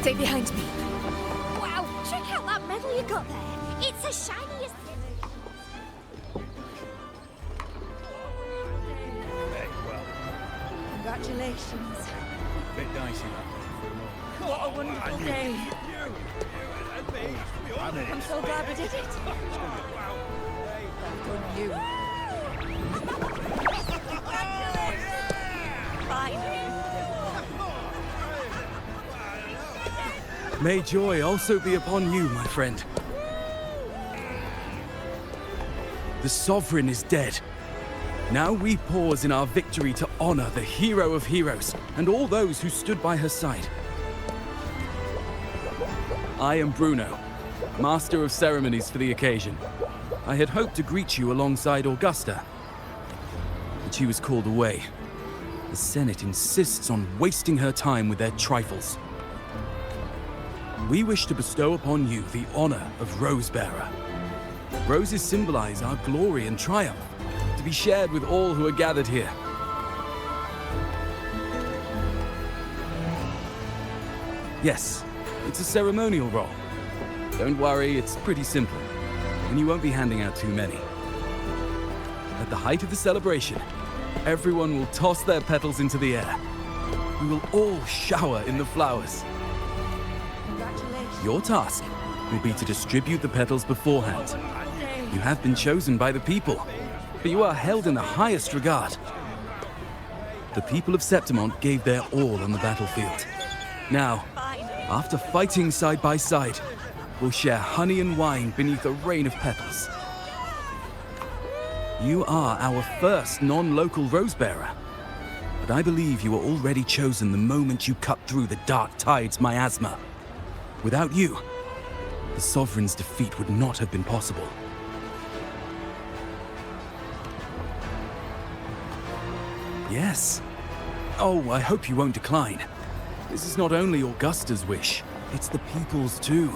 Stay behind me. Wow, check out that medal you got there. It's as shiny as... Hey, well, Congratulations. bit dicey that one. What a wonderful day. I'm in I'm so glad we did it. That's you. Finally. May joy also be upon you, my friend. The Sovereign is dead. Now we pause in our victory to honor the hero of heroes and all those who stood by her side. I am Bruno, Master of Ceremonies for the occasion. I had hoped to greet you alongside Augusta, but she was called away. The Senate insists on wasting her time with their trifles. We wish to bestow upon you the honor of Rosebearer. Roses symbolize our glory and triumph, to be shared with all who are gathered here. Yes, it's a ceremonial role. Don't worry, it's pretty simple, and you won't be handing out too many. At the height of the celebration, everyone will toss their petals into the air. We will all shower in the flowers. Your task will be to distribute the petals beforehand. You have been chosen by the people, but you are held in the highest regard. The people of Septimont gave their all on the battlefield. Now, after fighting side by side, we'll share honey and wine beneath a rain of petals. You are our first non-local Rosebearer, but I believe you were already chosen the moment you cut through the Dark Tide's miasma. Without you, the Sovereign's defeat would not have been possible. Yes. Oh, I hope you won't decline. This is not only Augusta's wish, it's the people's too.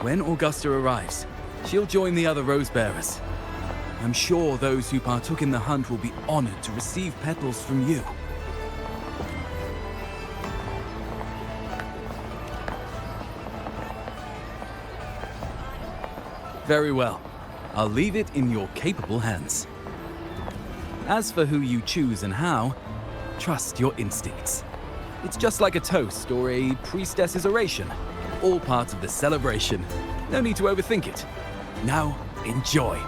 When Augusta arrives, she'll join the other Rosebearers. I'm sure those who partook in the hunt will be honored to receive petals from you. Very well. I'll leave it in your capable hands. As for who you choose and how, trust your instincts. It's just like a toast or a priestess's oration. All part of the celebration. No need to overthink it. Now, enjoy.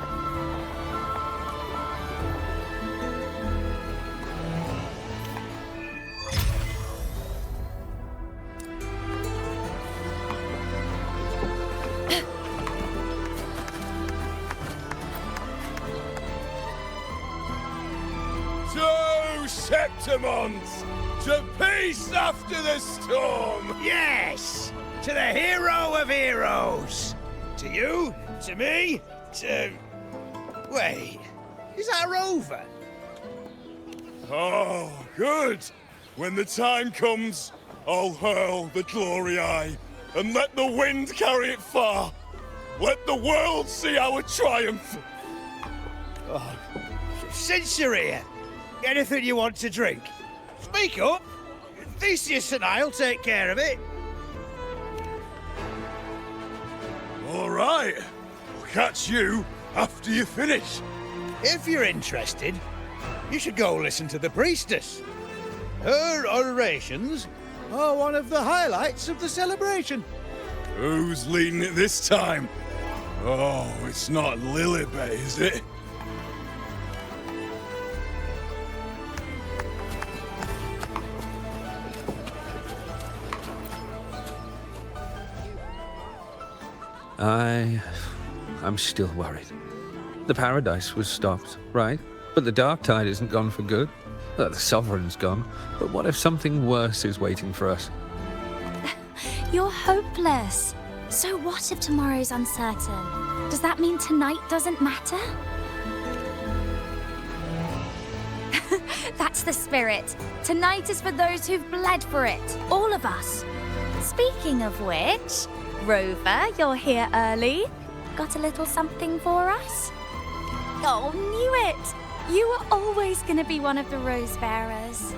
Septimont! To peace after the storm! Yes! To the hero of heroes! To you, to me, to... Wait, is that a rover? Oh, good! When the time comes, I'll hurl the glory eye and let the wind carry it far. Let the world see our triumph! Oh, since you're here, anything you want to drink? Speak up! Theseus and I'll take care of it. All right. I'll catch you after you finish. If you're interested, you should go listen to the priestess. Her orations are one of the highlights of the celebration. Who's leading it this time? Oh, it's not Lilibet, is it? I'm still worried. The paradise was stopped, right? But the dark tide isn't gone for good. The Sovereign's gone. But what if something worse is waiting for us? You're hopeless. So what if tomorrow's uncertain? Does that mean tonight doesn't matter? That's the spirit. Tonight is for those who've bled for it. All of us. Speaking of which, Rover, you're here early. Got a little something for us? Oh, knew it! You were always going to be one of the Rose Bearers.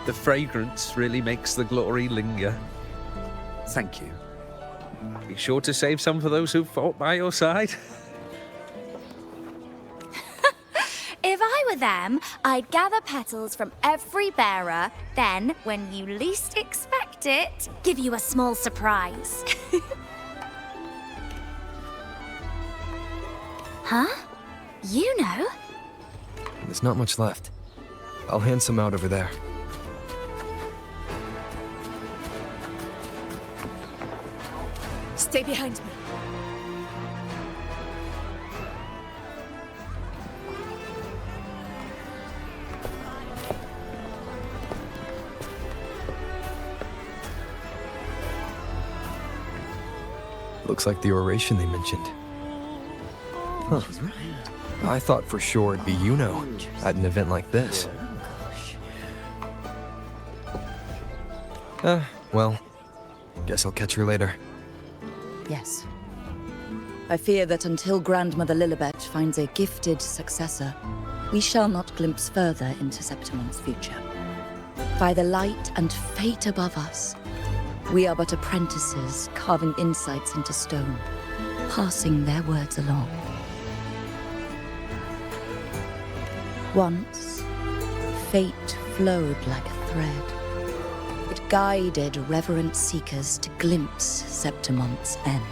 The fragrance really makes the glory linger. Thank you. Be sure to save some for those who fought by your side. If I were them, I'd gather petals from every bearer, then, when you least expect it, give you a small surprise. Huh? You know? There's not much left. I'll hand some out over there. Stay behind me. Looks like the oration they mentioned. Huh. I thought for sure it'd be at an event like this. Well, guess I'll catch her later. Yes. I fear that until Grandmother Lilibet finds a gifted successor, we shall not glimpse further into Septimon's future. By the light and fate above us, we are but apprentices carving insights into stone, passing their words along. Once, fate flowed like a thread. It guided reverent seekers to glimpse Septimon's end.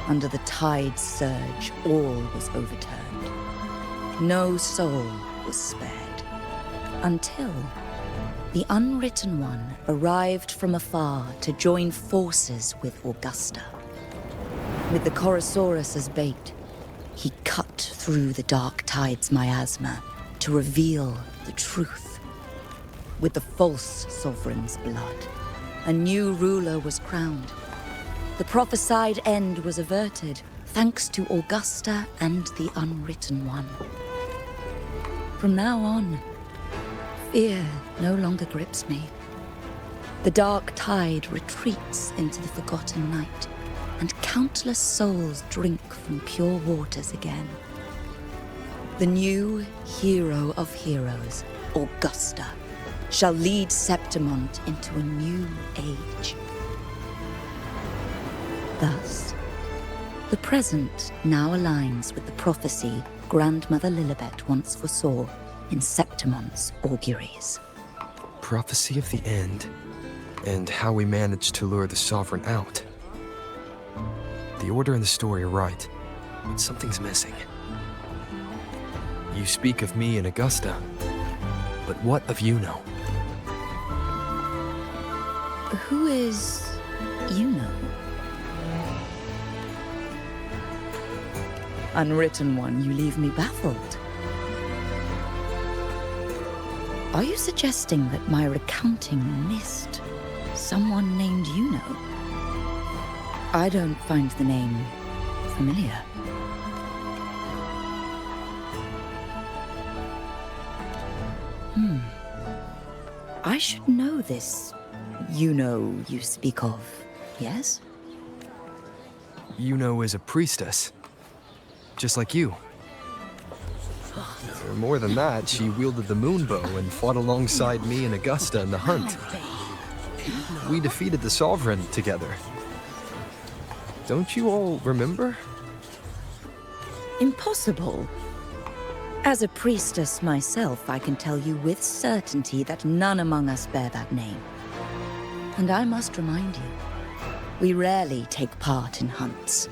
Under the tide's surge, all was overturned. No soul was spared. Until the Unwritten One arrived from afar to join forces with Augusta. With the Chorosaurus as bait, he cut through the dark tide's miasma to reveal the truth. With the false sovereign's blood, a new ruler was crowned. The prophesied end was averted, thanks to Augusta and the Unwritten One. From now on, fear no longer grips me. The dark tide retreats into the forgotten night, and countless souls drink from pure waters again. The new hero of heroes, Augusta, shall lead Septimont into a new age. Thus, the present now aligns with the prophecy Grandmother Lilibet once foresaw in Septimont's auguries. Prophecy of the end, and how we managed to lure the Sovereign out. The order and the story are right, but something's missing. You speak of me and Augusta, but what of Yuno? Who is Yuno? Unwritten One, you leave me baffled. Are you suggesting that my recounting missed someone named Yuno? I don't find the name familiar. I should know this Yuno you speak of, yes? Yuno is a priestess, just like you. Or more than that, she wielded the moonbow and fought alongside me and Augusta in the hunt. We defeated the Sovereign together. Don't you all remember? Impossible. As a priestess myself, I can tell you with certainty that none among us bear that name. And I must remind you, we rarely take part in hunts.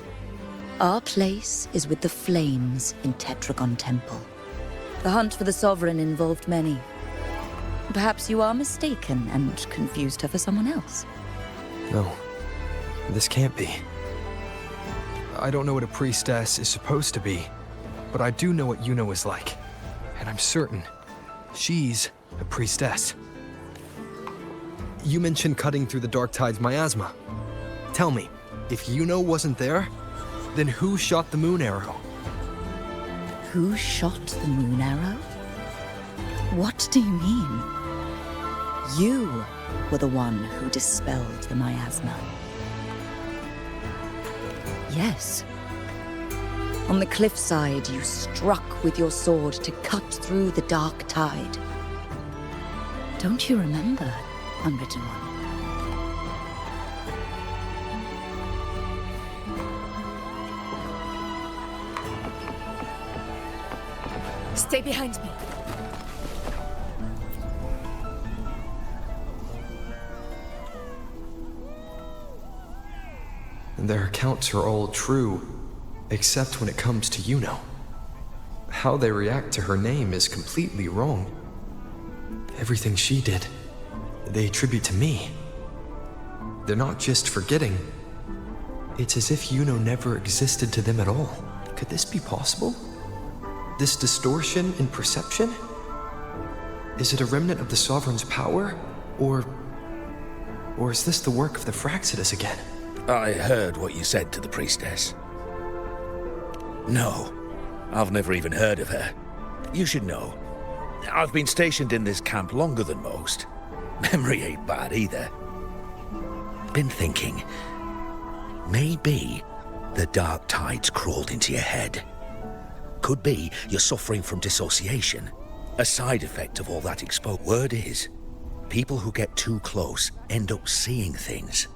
Our place is with the flames in Tetragon Temple. The hunt for the Sovereign involved many. Perhaps you are mistaken and confused her for someone else. No, this can't be. I don't know what a priestess is supposed to be, but I do know what Yuno is like. And I'm certain she's a priestess. You mentioned cutting through the Dark Tide's miasma. Tell me, if Yuno wasn't there, then who shot the moon arrow? Who shot the moon arrow? What do you mean? You were the one who dispelled the miasma. Yes. On the cliffside, you struck with your sword to cut through the dark tide. Don't you remember, Unwritten One? Stay behind me. Their accounts are all true, except when it comes to Yuno. How they react to her name is completely wrong. Everything she did, they attribute to me. They're not just forgetting. It's as if Yuno never existed to them at all. Could this be possible? This distortion in perception? Is it a remnant of the Sovereign's power? Or is this the work of the Fraxidus again? I heard what you said to the priestess. No, I've never even heard of her. You should know. I've been stationed in this camp longer than most. Memory ain't bad either. Been thinking, maybe the dark tides crawled into your head. Could be you're suffering from dissociation, a side effect of all that exposure. Word is, people who get too close end up seeing things.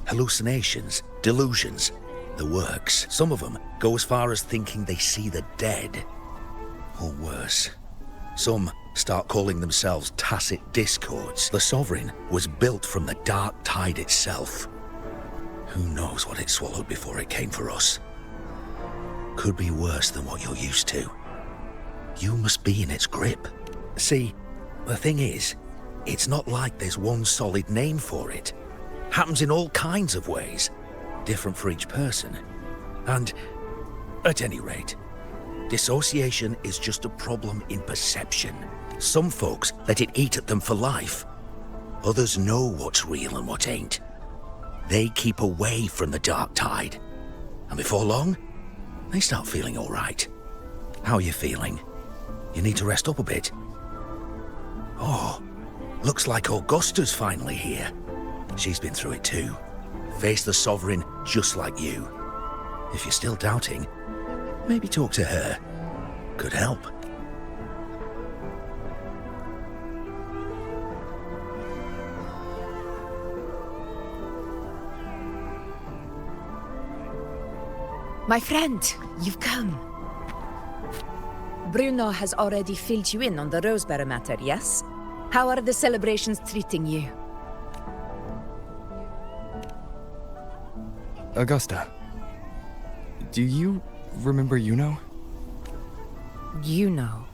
Hallucinations, delusions, the works. Some of them go as far as thinking they see the dead. Or worse. Some start calling themselves tacit discords. The Sovereign was built from the dark tide itself. Who knows what it swallowed before it came for us? Could be worse than what you're used to. You must be in its grip. See, the thing is, it's not like there's one solid name for it. Happens in all kinds of ways, different for each person. And, at any rate, dissociation is just a problem in perception. Some folks let it eat at them for life. Others know what's real and what ain't. They keep away from the dark tide. And before long, they start feeling all right. How are you feeling? You need to rest up a bit. Oh, looks like Augusta's finally here. She's been through it too. Faced the Sovereign just like you. If you're still doubting, maybe talk to her. Could help. My friend, you've come. Bruno has already filled you in on the Rosebearer matter, yes? How are the celebrations treating you? Augusta, do you remember Yuno? You know.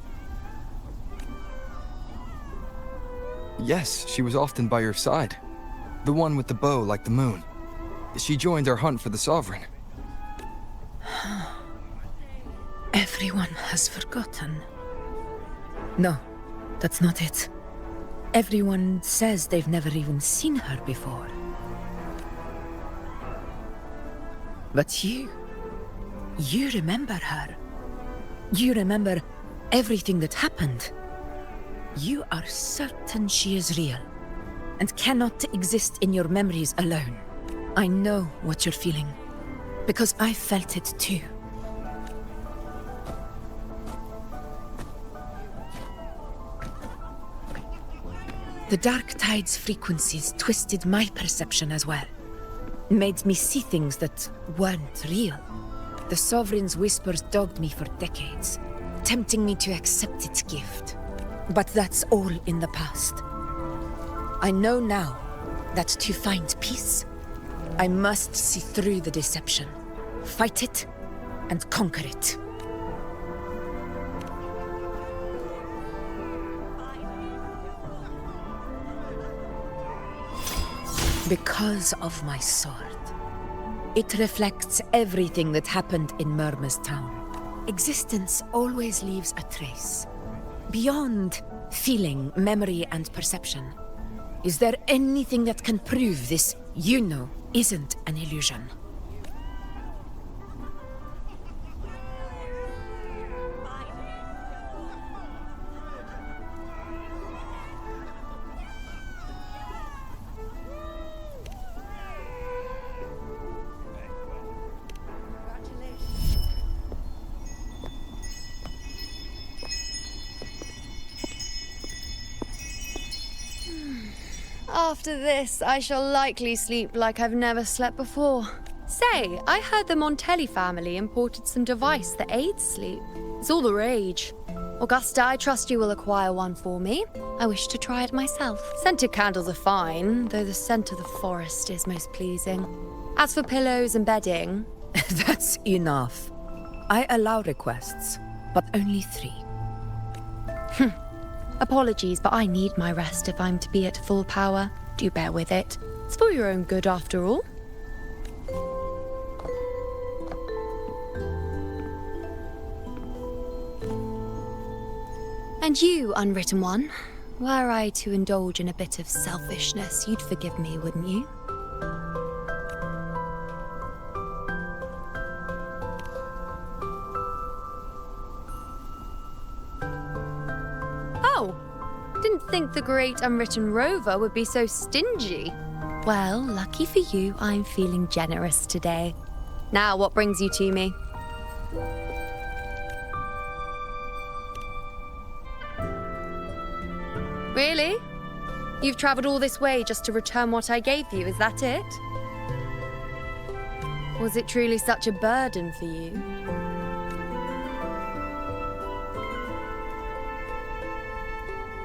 Yes, she was often by your side. The one with the bow like the moon. She joined our hunt for the Sovereign. Everyone has forgotten. No, that's not it. Everyone says they've never even seen her before. But you remember her. You remember everything that happened. You are certain she is real, and cannot exist in your memories alone. I know what you're feeling, because I felt it too. The Dark Tide's frequencies twisted my perception as well. Made me see things that weren't real. The Sovereign's whispers dogged me for decades, tempting me to accept its gift. But that's all in the past. I know now that to find peace, I must see through the deception, fight it, and conquer it. Because of my sword. It reflects everything that happened in Murma's town. Existence always leaves a trace. Beyond feeling, memory, and perception. Is there anything that can prove this, you know, isn't an illusion? After this, I shall likely sleep like I've never slept before. Say, I heard the Montelli family imported some device that aids sleep. It's all the rage. Augusta, I trust you will acquire one for me. I wish to try it myself. Scented candles are fine, though the scent of the forest is most pleasing. As for pillows and bedding... That's enough. I allow requests, but only 3. Apologies, but I need my rest if I'm to be at full power. Do bear with it. It's for your own good, after all. And you, Unwritten One, were I to indulge in a bit of selfishness, you'd forgive me, wouldn't you? Oh, didn't think the great Unwritten Rover would be so stingy. Well, lucky for you, I'm feeling generous today. Now, what brings you to me? Really? You've travelled all this way just to return what I gave you, is that it? Was it truly such a burden for you?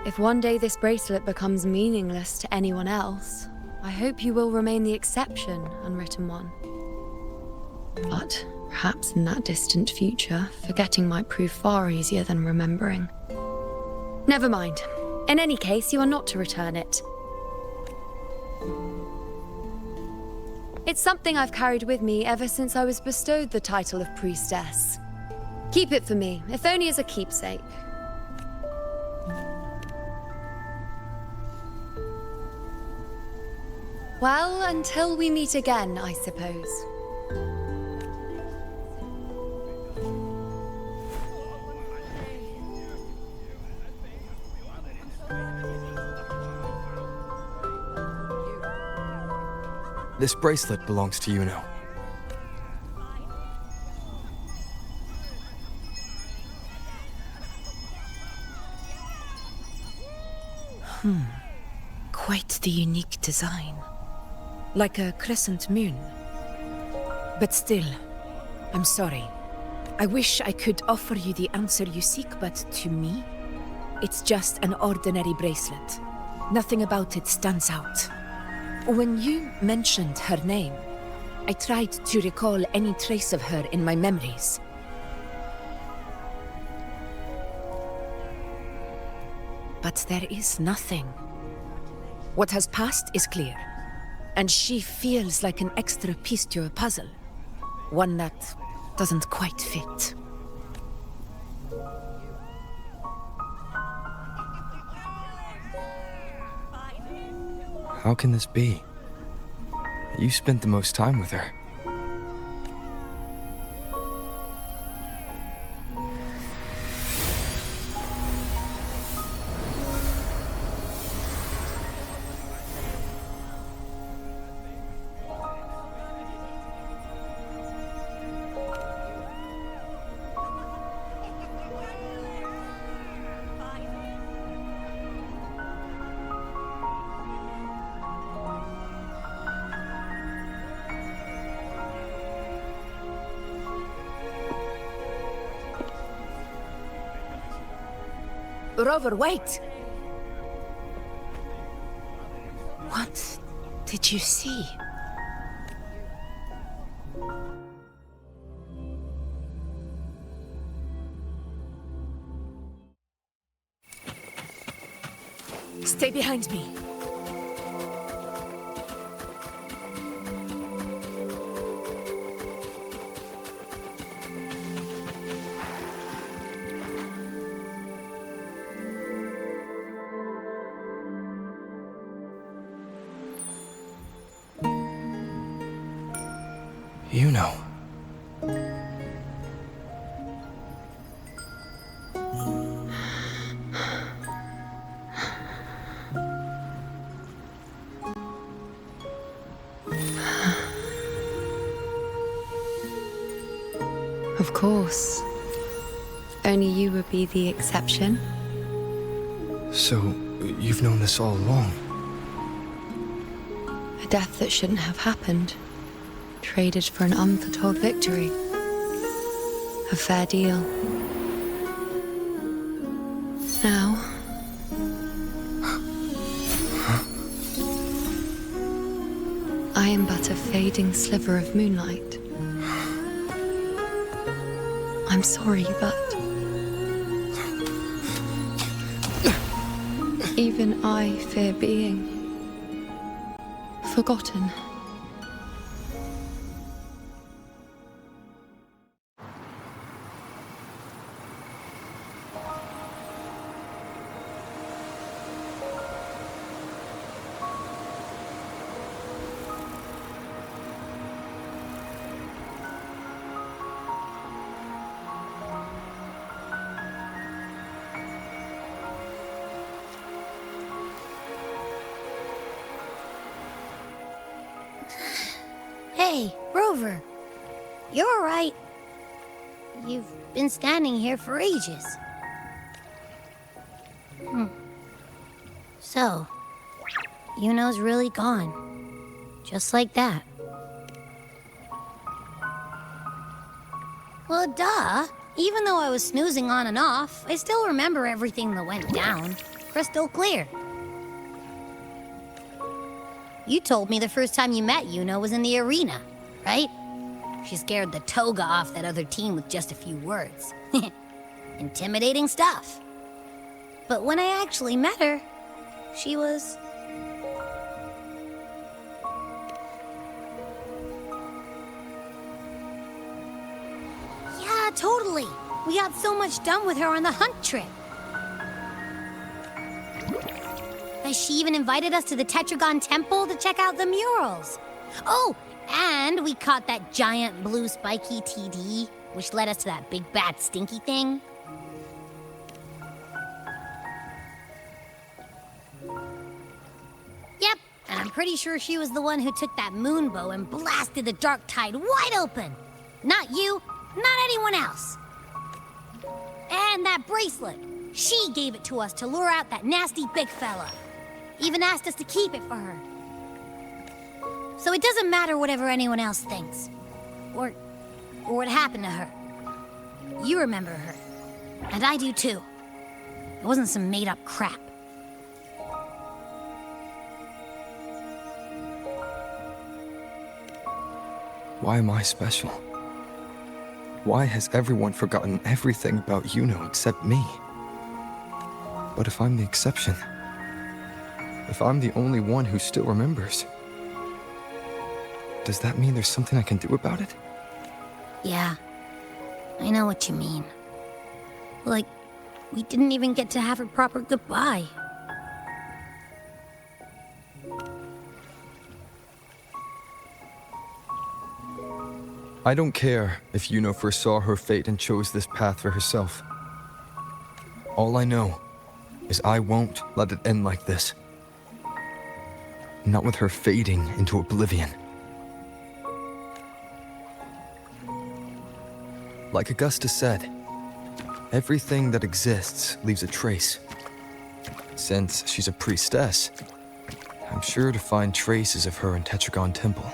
If one day this bracelet becomes meaningless to anyone else, I hope you will remain the exception, Unwritten One. But perhaps in that distant future, forgetting might prove far easier than remembering. Never mind. In any case, you are not to return it. It's something I've carried with me ever since I was bestowed the title of priestess. Keep it for me, if only as a keepsake. Well, until we meet again, I suppose. This bracelet belongs to Yuno. Quite the unique design. Like a crescent moon. But still, I'm sorry. I wish I could offer you the answer you seek, but to me, it's just an ordinary bracelet. Nothing about it stands out. When you mentioned her name, I tried to recall any trace of her in my memories. But there is nothing. What has passed is clear, and she feels like an extra piece to a puzzle. One that doesn't quite fit. How can this be? You spent the most time with her. Rover, wait! What did you see? Stay behind me. Yuno. Of course. Only you would be the exception. So, you've known this all along? Death that shouldn't have happened. Traded for an unforetold victory. A fair deal. Now... I am but a fading sliver of moonlight. I'm sorry, but... even I fear being... forgotten. Hey, Rover. You're all right. You've been standing here for ages. So, Yuno's really gone. Just like that. Well, duh. Even though I was snoozing on and off, I still remember everything that went down. Crystal clear. You told me the first time you met Yuno was in the arena, right? She scared the toga off that other team with just a few words. Intimidating stuff. But when I actually met her, she was... yeah, totally. We got so much done with her on the hunt trip. She even invited us to the Tetragon Temple to check out the murals. Oh, and we caught that giant blue spiky TD, which led us to that big bad stinky thing. Yep, and I'm pretty sure she was the one who took that moon bow and blasted the dark tide wide open. Not you, not anyone else. And that bracelet. She gave it to us to lure out that nasty big fella. Even asked us to keep it for her. So it doesn't matter whatever anyone else thinks. Or what happened to her. You remember her. And I do too. It wasn't some made-up crap. Why am I special? Why has everyone forgotten everything about Yuno except me? But if I'm the exception... if I'm the only one who still remembers, does that mean there's something I can do about it? Yeah, I know what you mean. Like, we didn't even get to have a proper goodbye. I don't care if Yuno foresaw her fate and chose this path for herself. All I know is I won't let it end like this. Not with her fading into oblivion. Like Augusta said, everything that exists leaves a trace. Since she's a priestess, I'm sure to find traces of her in Tetragon Temple.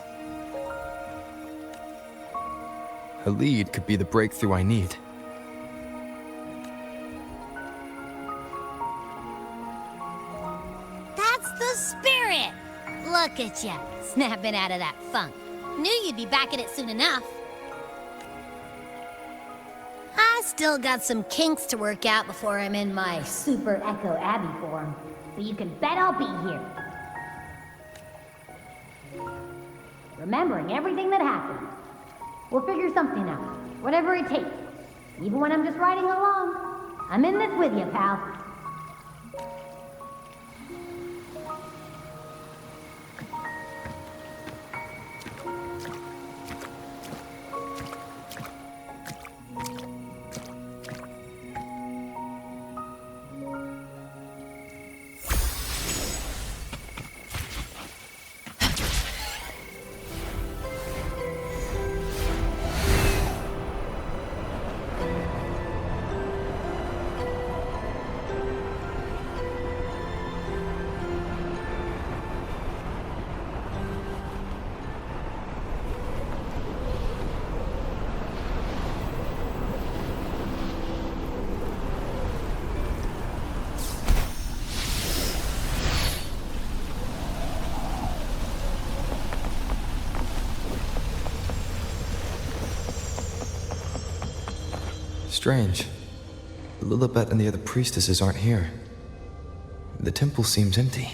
Her lead could be the breakthrough I need. That's the spirit! Look at ya, snapping out of that funk. Knew you'd be back at it soon enough. I still got some kinks to work out before I'm in my Super Echo Abbey form, but you can bet I'll be here. Remembering everything that happened. We'll figure something out, whatever it takes. Even when I'm just riding along. I'm in this with you, pal. strange. Lilibet and the other priestesses aren't here. The temple seems empty.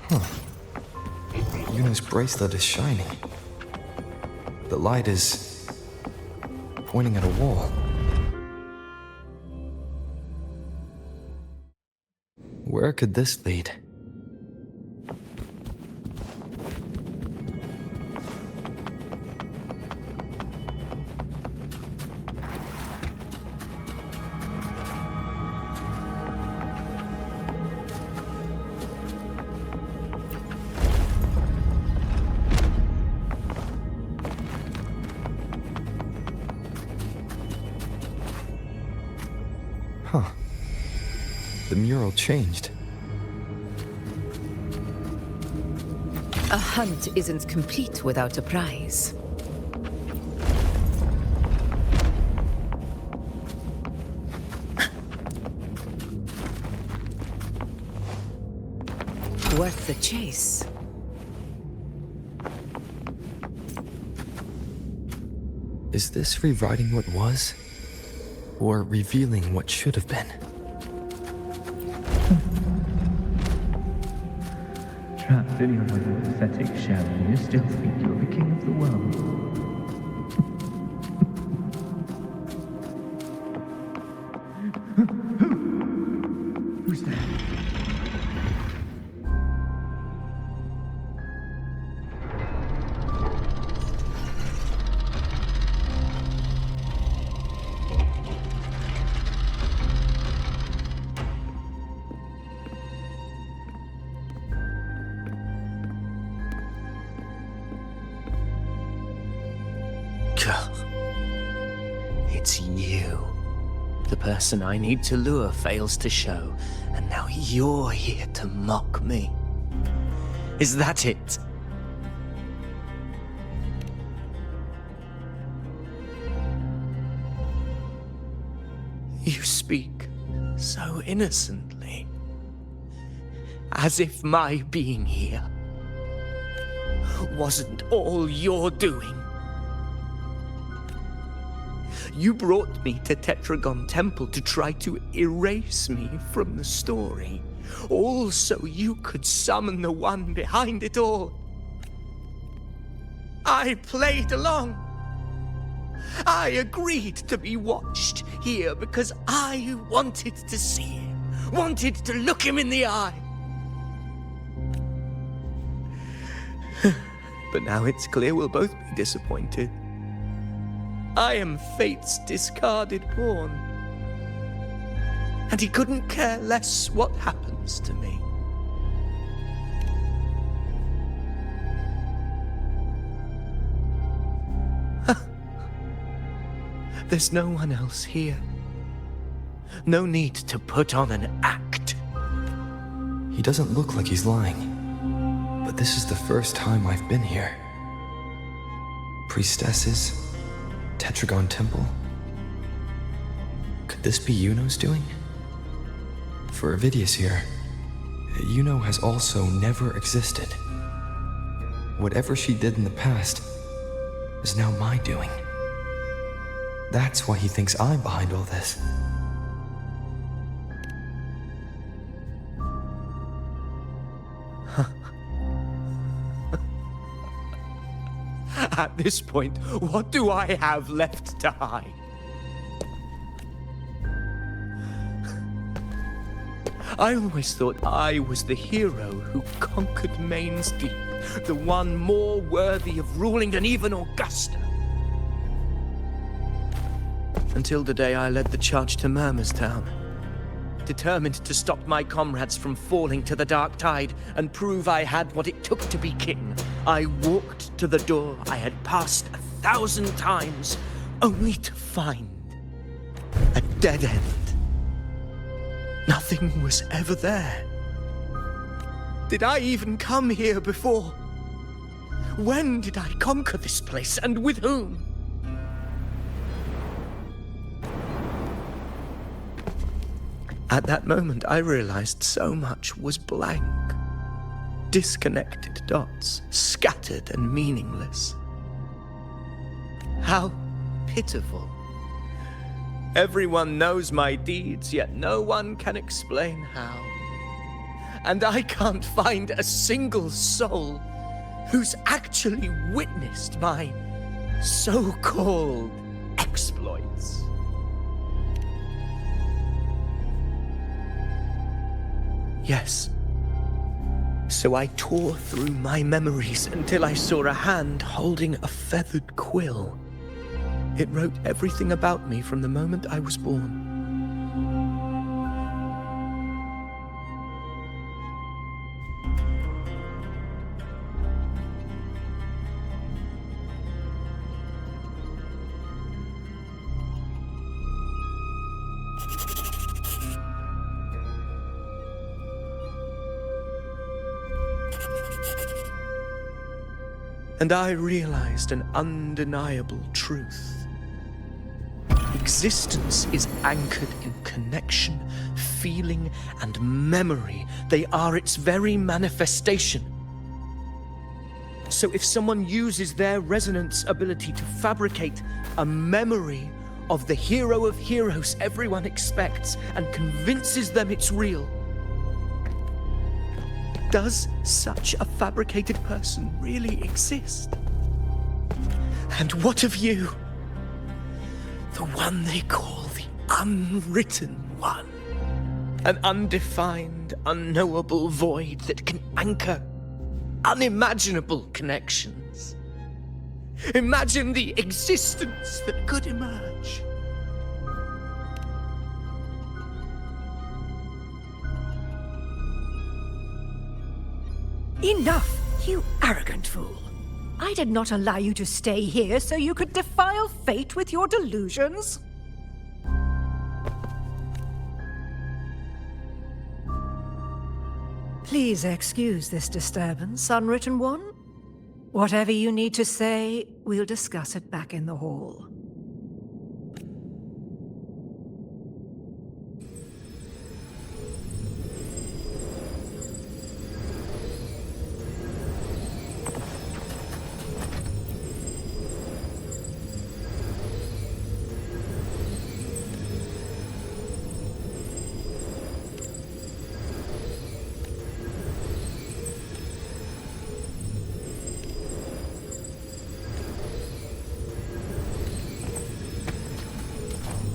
Huh. Yuno's bracelet is shining. The light is pointing at a wall. Where could this lead? Huh. The mural changed. A hunt isn't complete without a prize. Worth the chase. Is this rewriting what was? Or revealing what should have been? Trapped in your pathetic shell, you still think you're the king of the world. Who's there? It's you. The person I need to lure fails to show, and now you're here to mock me. Is that it? You speak so innocently, as if my being here wasn't all you're doing. You brought me to Tetragon Temple to try to erase me from the story, all so you could summon the one behind it all. I played along. I agreed to be watched here because I wanted to see him, wanted to look him in the eye. But now it's clear we'll both be disappointed. I am fate's discarded pawn. And he couldn't care less what happens to me. There's no one else here. No need to put on an act. He doesn't look like he's lying. But this is the first time I've been here. Priestesses, Tetragon Temple. Could this be Yuno's doing? For Avidius here, Yuno has also never existed. Whatever she did in the past is now my doing. That's why he thinks I'm behind all this. At this point, what do I have left to hide? I always thought I was the hero who conquered Main's Deep, the one more worthy of ruling than even Augusta. Until the day I led the charge to Murmurstown, determined to stop my comrades from falling to the dark tide and prove I had what it took to be king. I walked to the door I had passed 1,000 times, only to find a dead end. Nothing was ever there. Did I even come here before? When did I conquer this place, and with whom? At that moment, I realized so much was blank. Disconnected dots, scattered and meaningless. How pitiful Everyone knows my deeds, yet no one can explain how. And I can't find a single soul who's actually witnessed my so-called exploits. Yes. So I tore through my memories until I saw a hand holding a feathered quill. It wrote everything about me from the moment I was born. And I realized an undeniable truth. Existence is anchored in connection, feeling, and memory. They are its very manifestation. So if someone uses their resonance ability to fabricate a memory of the hero of heroes everyone expects and convinces them it's real, does such a fabricated person really exist? And what of you? The one they call the Unwritten One. An undefined, unknowable void that can anchor unimaginable connections. Imagine the existence that could emerge. Enough, you arrogant fool. I did not allow you to stay here so you could defile fate with your delusions. Please excuse this disturbance, Unwritten One. Whatever you need to say, we'll discuss it back in the hall.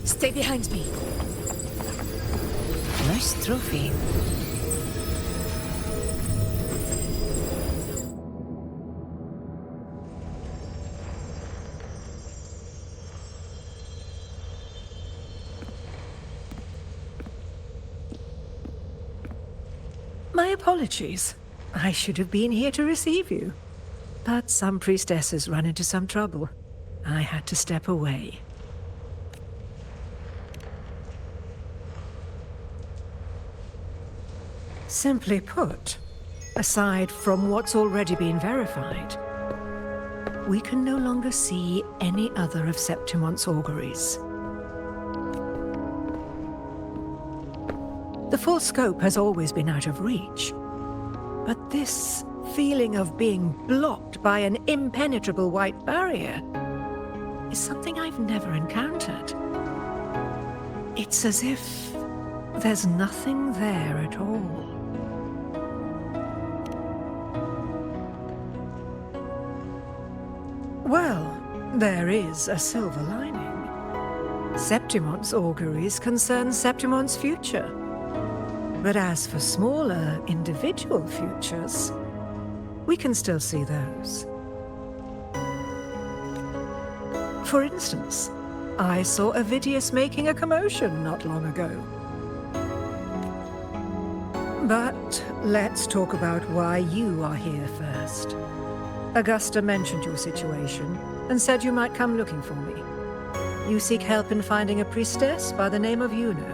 Stay behind me. Nice trophy. My apologies. I should have been here to receive you. But some priestesses ran into some trouble. I had to step away. Simply put, aside from what's already been verified, we can no longer see any other of Septimon's auguries. The full scope has always been out of reach, but this feeling of being blocked by an impenetrable white barrier is something I've never encountered. It's as if there's nothing there at all. Well, there is a silver lining. Septimon's auguries concern Septimon's future. But as for smaller, individual futures, we can still see those. For instance, I saw Avidius making a commotion not long ago. But let's talk about why you are here first. Augusta mentioned your situation and said you might come looking for me. You seek help in finding a priestess by the name of Yuno.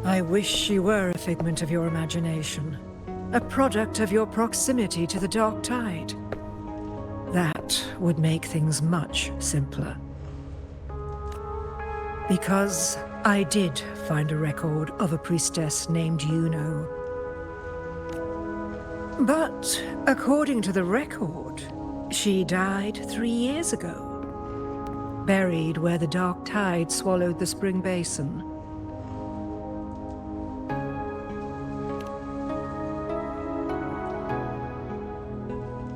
I wish she were a figment of your imagination, a product of your proximity to the Dark Tide. That would make things much simpler. Because I did find a record of a priestess named Yuno. But according to the record, she died 3 years ago, buried where the dark tide swallowed the spring basin.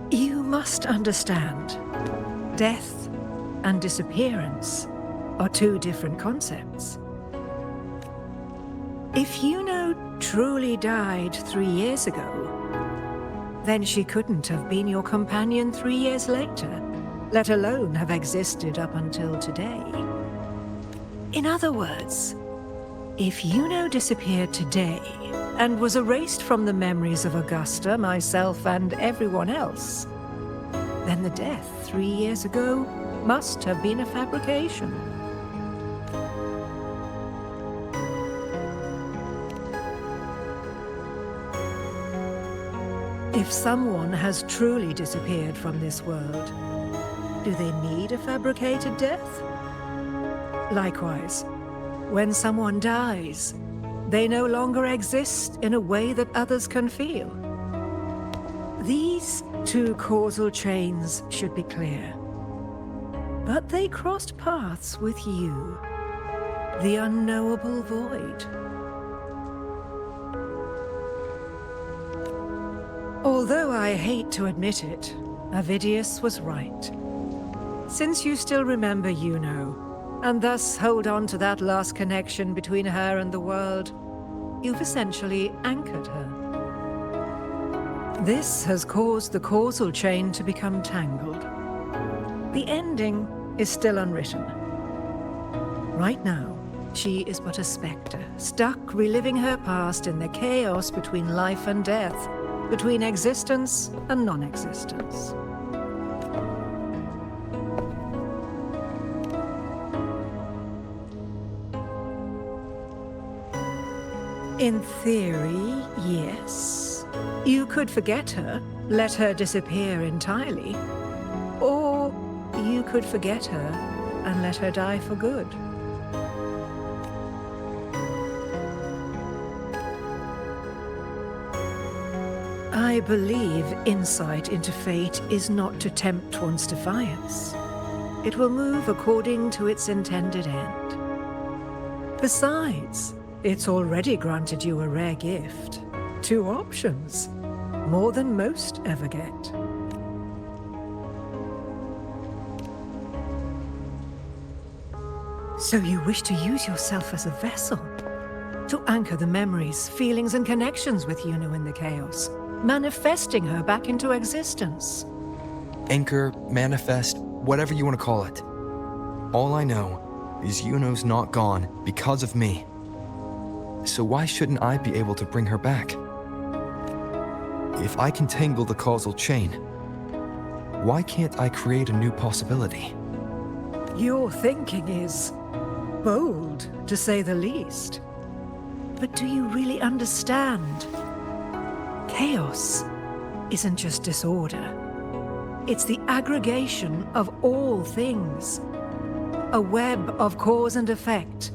You must understand, death and disappearance are two different concepts. If Yuno truly died 3 years ago, then she couldn't have been your companion 3 years later, let alone have existed up until today. In other words, if Yuno disappeared today and was erased from the memories of Augusta, myself, and everyone else, then the death 3 years ago must have been a fabrication. If someone has truly disappeared from this world, do they need a fabricated death? Likewise, when someone dies, they no longer exist in a way that others can feel. These two causal chains should be clear. But they crossed paths with you, the unknowable void. Although I hate to admit it, Avidius was right. Since you still remember Yuno, and thus hold on to that last connection between her and the world, you've essentially anchored her. This has caused the causal chain to become tangled. The ending is still unwritten. Right now, she is but a spectre, stuck reliving her past in the chaos between life and death, between existence and non-existence. In theory, yes. You could forget her, let her disappear entirely. Or you could forget her and let her die for good. I believe insight into fate is not to tempt one's defiance. It will move according to its intended end. Besides, it's already granted you a rare gift. 2 options. More than most ever get. So you wish to use yourself as a vessel? To anchor the memories, feelings, and connections with Yuno in the chaos, manifesting her back into existence. Anchor, manifest, whatever you want to call it. All I know is Yuno's not gone because of me. So why shouldn't I be able to bring her back? If I can tangle the causal chain, why can't I create a new possibility? Your thinking is bold, to say the least. But do you really understand? Chaos isn't just disorder. It's the aggregation of all things. A web of cause and effect.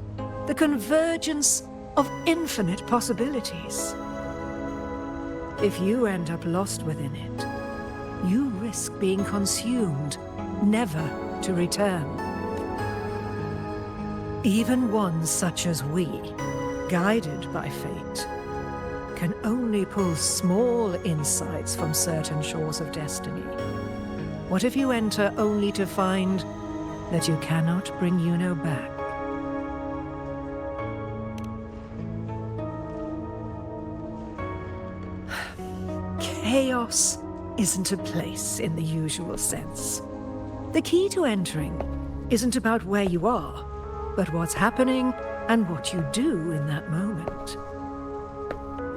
The convergence of infinite possibilities. If you end up lost within it, you risk being consumed, never to return. Even ones such as we, guided by fate, can only pull small insights from certain shores of destiny. What if you enter only to find that you cannot bring Yuno back? Chaos isn't a place in the usual sense. The key to entering isn't about where you are, but what's happening and what you do in that moment.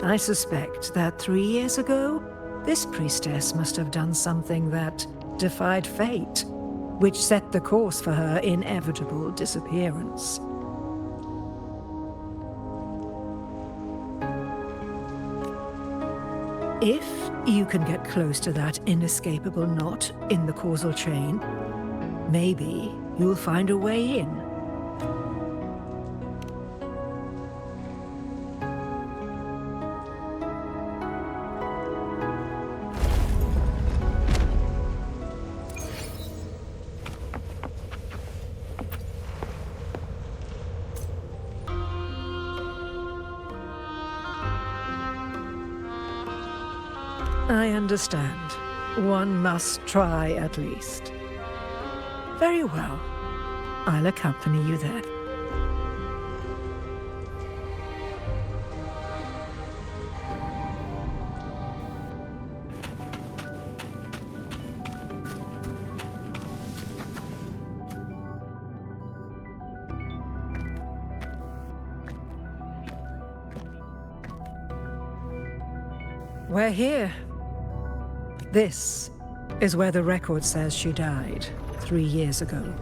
I suspect that 3 years ago, this priestess must have done something that defied fate, which set the course for her inevitable disappearance. If you can get close to that inescapable knot in the causal chain, maybe you'll find a way in. I understand. One must try at least. Very well. I'll accompany you there. We're here. This is where the record says she died 3 years ago.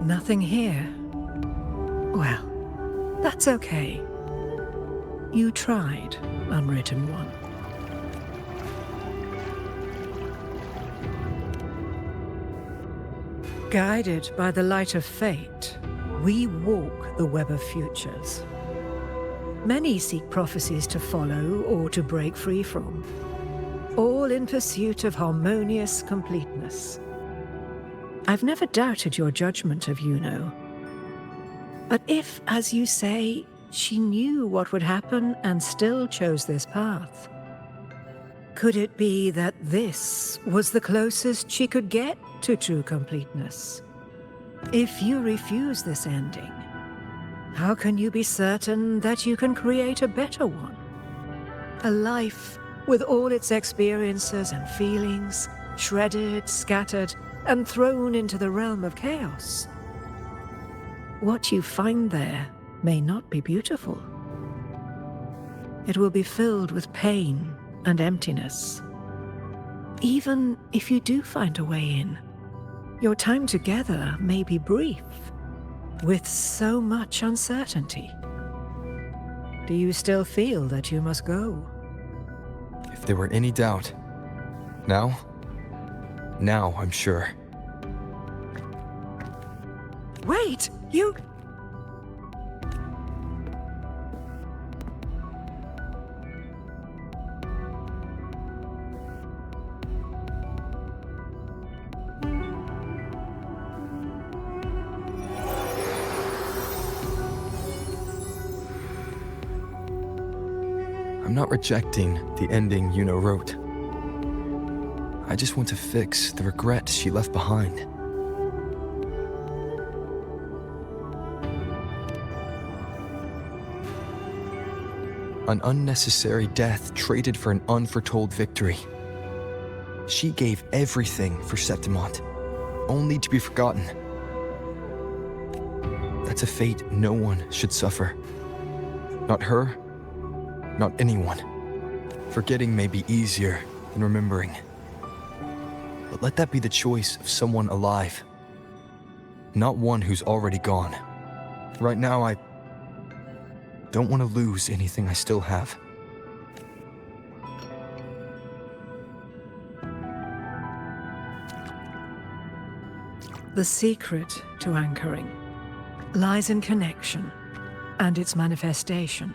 Nothing here. Well, that's okay. You tried, Unwritten One. Guided by the light of fate, we walk the web of futures. Many seek prophecies to follow or to break free from, all in pursuit of harmonious completeness. I've never doubted your judgment of Yuno. But if, as you say, she knew what would happen and still chose this path, could it be that this was the closest she could get to true completeness? If you refuse this ending, how can you be certain that you can create a better one? A life with all its experiences and feelings, shredded, scattered, and thrown into the realm of chaos. What you find there may not be beautiful. It will be filled with pain and emptiness. Even if you do find a way in, your time together may be brief, with so much uncertainty. Do you still feel that you must go? If there were any doubt, now I'm sure. Wait, you... I'm not rejecting the ending Yuno wrote. I just want to fix the regret she left behind. An unnecessary death traded for an unforetold victory. She gave everything for Septimont, only to be forgotten. That's a fate no one should suffer. Not her, not anyone. Forgetting may be easier than remembering. But let that be the choice of someone alive, not one who's already gone. Right now, I don't want to lose anything I still have. The secret to anchoring lies in connection and its manifestation.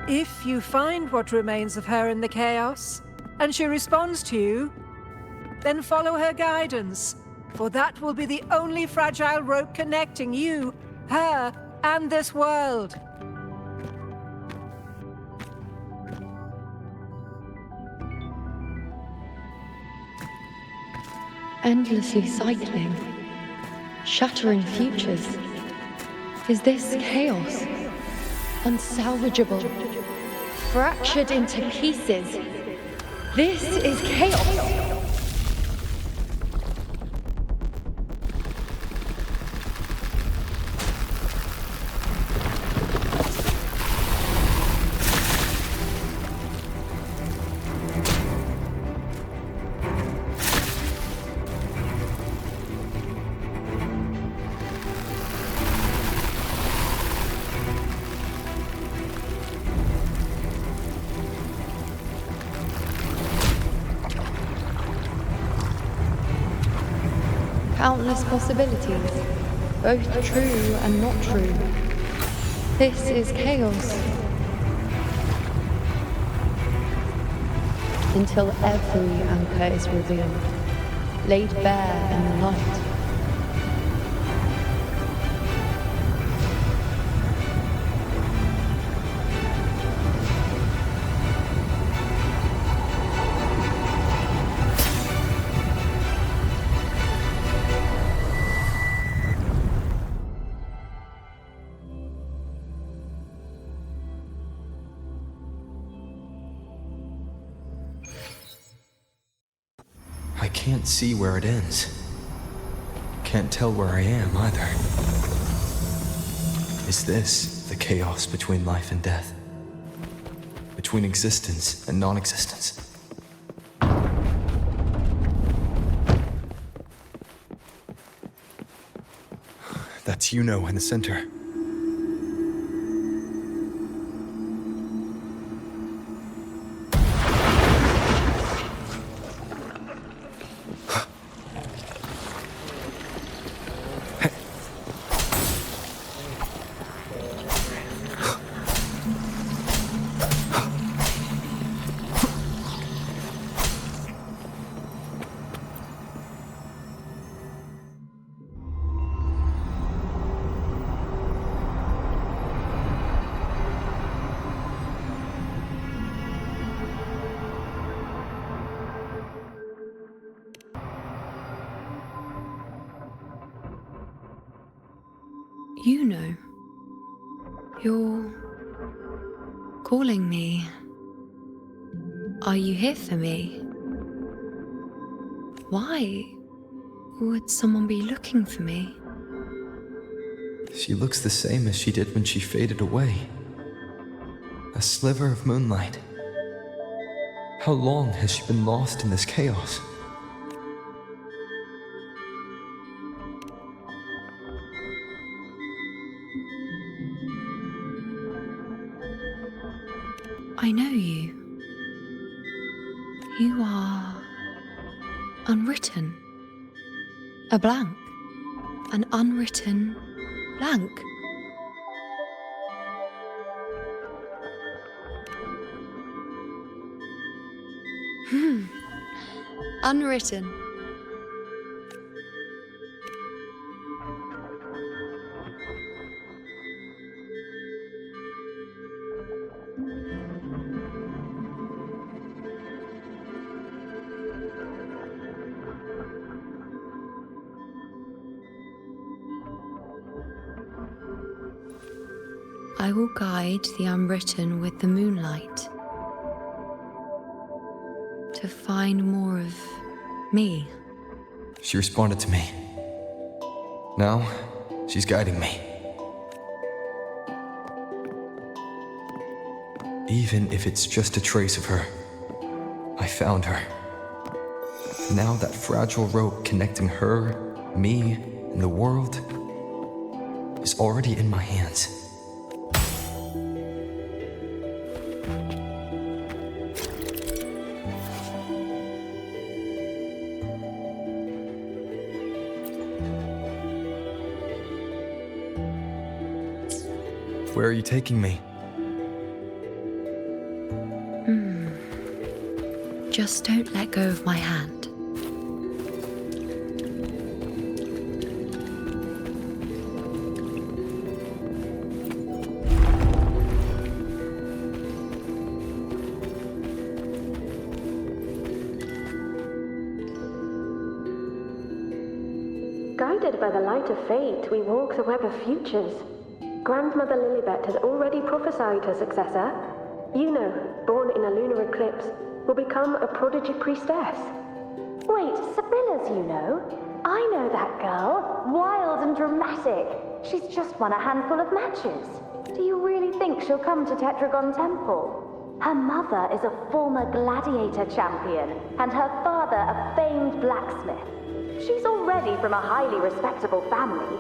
If you find what remains of her in the chaos, and she responds to you, then follow her guidance, for that will be the only fragile rope connecting you, her, and this world. Endlessly cycling, shattering futures. Is this chaos? Unsalvageable, fractured into pieces. This is chaos. countless possibilities, both true and not true. This is chaos. Until every anchor is revealed, laid bare in the light. I can't see where it ends. Can't tell where I am either. Is this the chaos between life and death? Between existence and non-existence? That's Yuno in the center. You know, you're calling me. Are you here for me? Why would someone be looking for me? She looks the same as she did when she faded away. A sliver of moonlight. How long has she been lost in this chaos? I know you. You are unwritten. A blank. An unwritten blank. Unwritten. I will guide the unwritten with the moonlight to find more of me. She responded to me. Now, she's guiding me. Even if it's just a trace of her, I found her. Now that fragile rope connecting her, me, and the world is already in my hands. Where are you taking me? Just don't let go of my hand. Guided by the light of fate, we walk the web of futures. Grandmother Lilibet has already prophesied her successor. Yuno, born in a lunar eclipse, will become a prodigy priestess. Wait, Sibylla's Yuno? I know that girl. Wild and dramatic. She's just won a handful of matches. Do you really think she'll come to Tetragon Temple? Her mother is a former gladiator champion, and her father a famed blacksmith. She's already from a highly respectable family.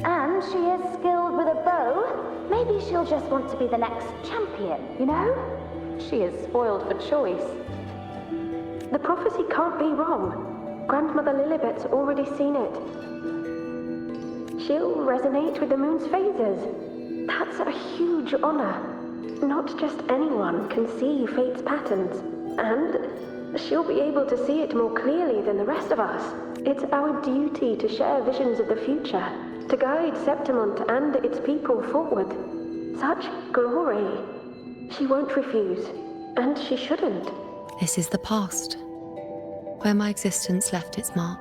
And she is skilled with a bow. Maybe she'll just want to be the next champion, you know? She is spoiled for choice. The prophecy can't be wrong. Grandmother Lilibet's already seen it. She'll resonate with the moon's phases. That's a huge honor. Not just anyone can see fate's patterns, and she'll be able to see it more clearly than the rest of us. It's our duty to share visions of the future, to guide Septimont and its people forward. Such glory. She won't refuse, and she shouldn't. This is the past, where my existence left its mark.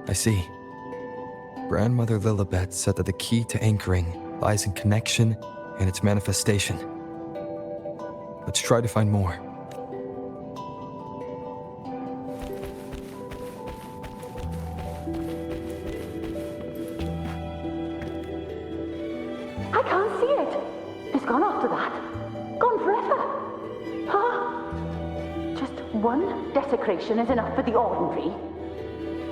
I see. Grandmother Lilibet said that the key to anchoring lies in connection and its manifestation. Let's try to find more. I can't see it. It's gone after that. Gone forever. Huh? Just one desecration is enough for the ordinary.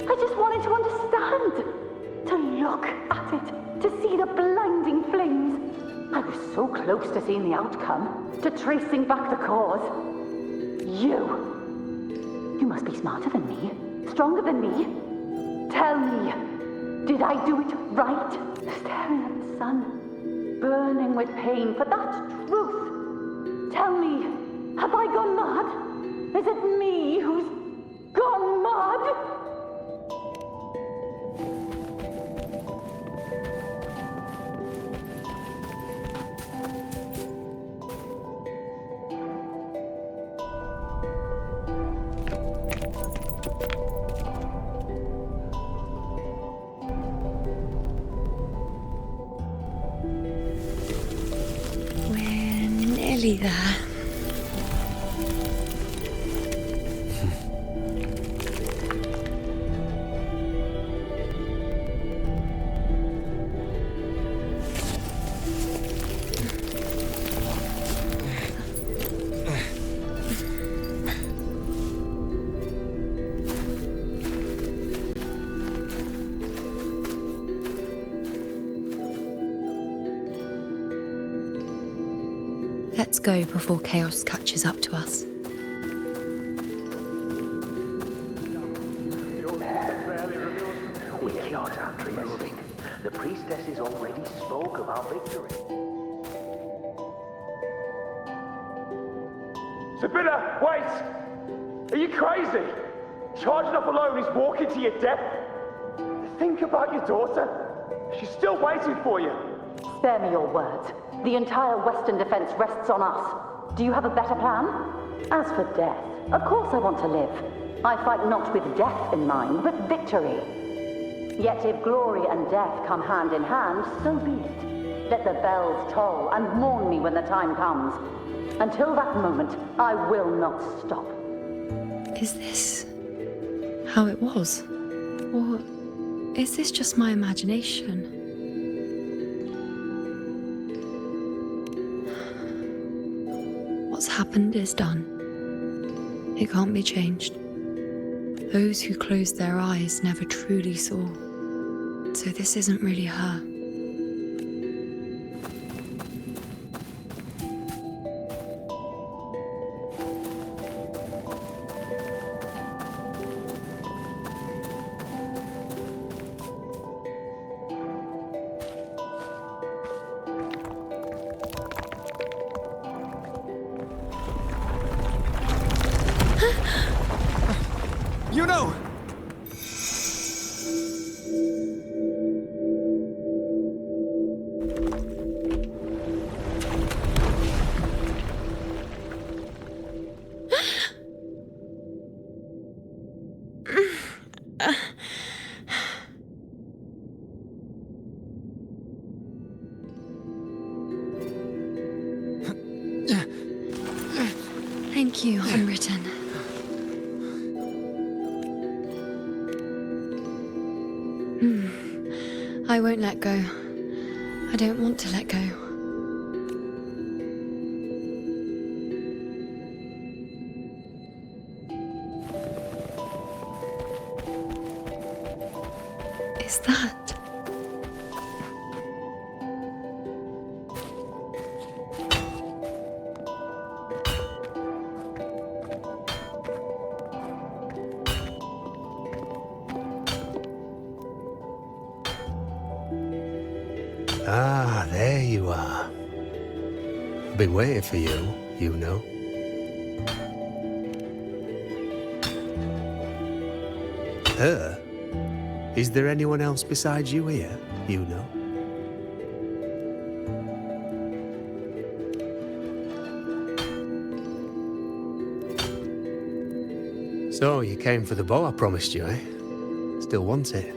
I just wanted to understand. To look at it. To see the blinding flames. I was so close to seeing the outcome. To tracing back the cause. You must be smarter than me. Stronger than me. Tell me. Did I do it right? Staring at the sun. Burning with pain for that truth. Tell me, have I gone mad? Is it me who's gone mad? There. Let's go before chaos catches up to us. We cannot underestimate. The priestesses already spoke of our victory. Sibylla, wait! Are you crazy? Charging up alone is walking to your death. Think about your daughter. She's still waiting for you. Spare me your words. The entire Western defense rests on us. Do you have a better plan? As for death, of course I want to live. I fight not with death in mind, but victory. Yet if glory and death come hand in hand, so be it. Let the bells toll and mourn me when the time comes. Until that moment, I will not stop. Is this how it was? Or is this just my imagination? What's happened is done. It can't be changed. Those who closed their eyes never truly saw. So this isn't really her. You know! Thank you, Unwritten. I won't let go. I don't want to let go. Is that? Ah, there you are. I've been waiting for you, you know. Her? Is there anyone else besides you here, you know? So, you came for the bow I promised you, eh? Still want it?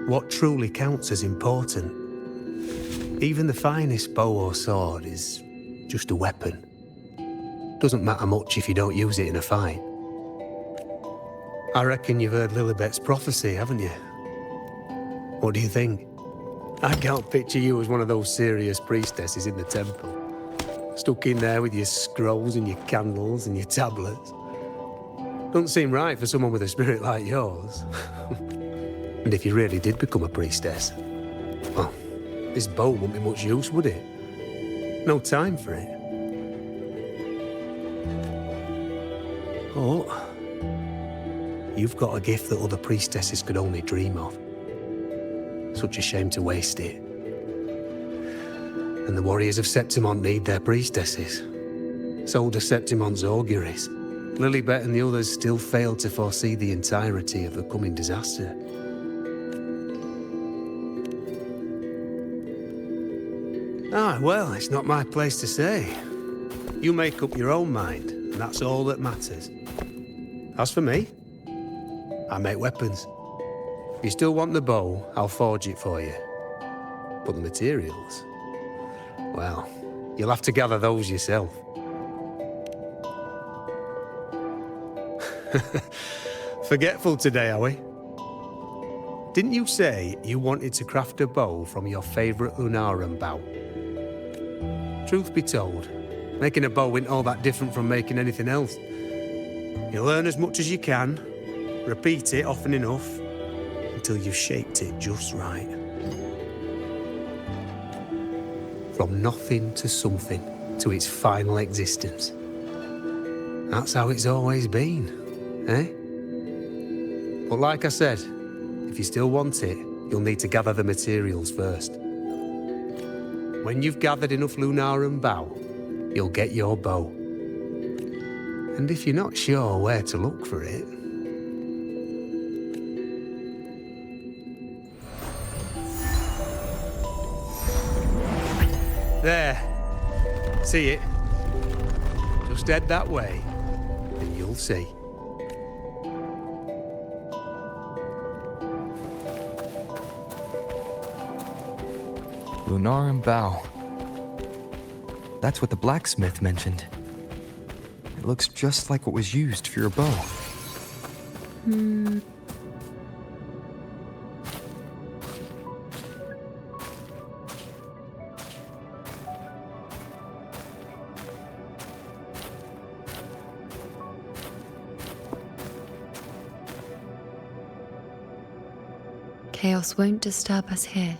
What truly counts as important? Even the finest bow or sword is just a weapon. Doesn't matter much if you don't use it in a fight. I reckon you've heard Lilibet's prophecy, haven't you? What do you think? I can't picture you as one of those serious priestesses in the temple. Stuck in there with your scrolls and your candles and your tablets. Doesn't seem right for someone with a spirit like yours. And if you really did become a priestess, well, this bow wouldn't be much use, would it? No time for it. Oh, you've got a gift that other priestesses could only dream of. Such a shame to waste it. And the warriors of Septimont need their priestesses. So do Septimont's auguries. Lilibet and the others still failed to foresee the entirety of the coming disaster. Ah, well, it's not my place to say. You make up your own mind, and that's all that matters. As for me, I make weapons. If you still want the bow, I'll forge it for you. But the materials, well, you'll have to gather those yourself. Forgetful today, are we? Didn't you say you wanted to craft a bow from your favourite Lunarum bow? Truth be told, making a bow isn't all that different from making anything else. You learn as much as you can, repeat it often enough, until you've shaped it just right. From nothing to something, to its final existence. That's how it's always been, eh? But like I said, if you still want it, you'll need to gather the materials first. When you've gathered enough Lunarum bow, you'll get your bow. And if you're not sure where to look for it... There. See it? Just head that way, and you'll see. Lunarum bow. That's what the blacksmith mentioned. It looks just like what was used for your bow. Chaos won't disturb us here.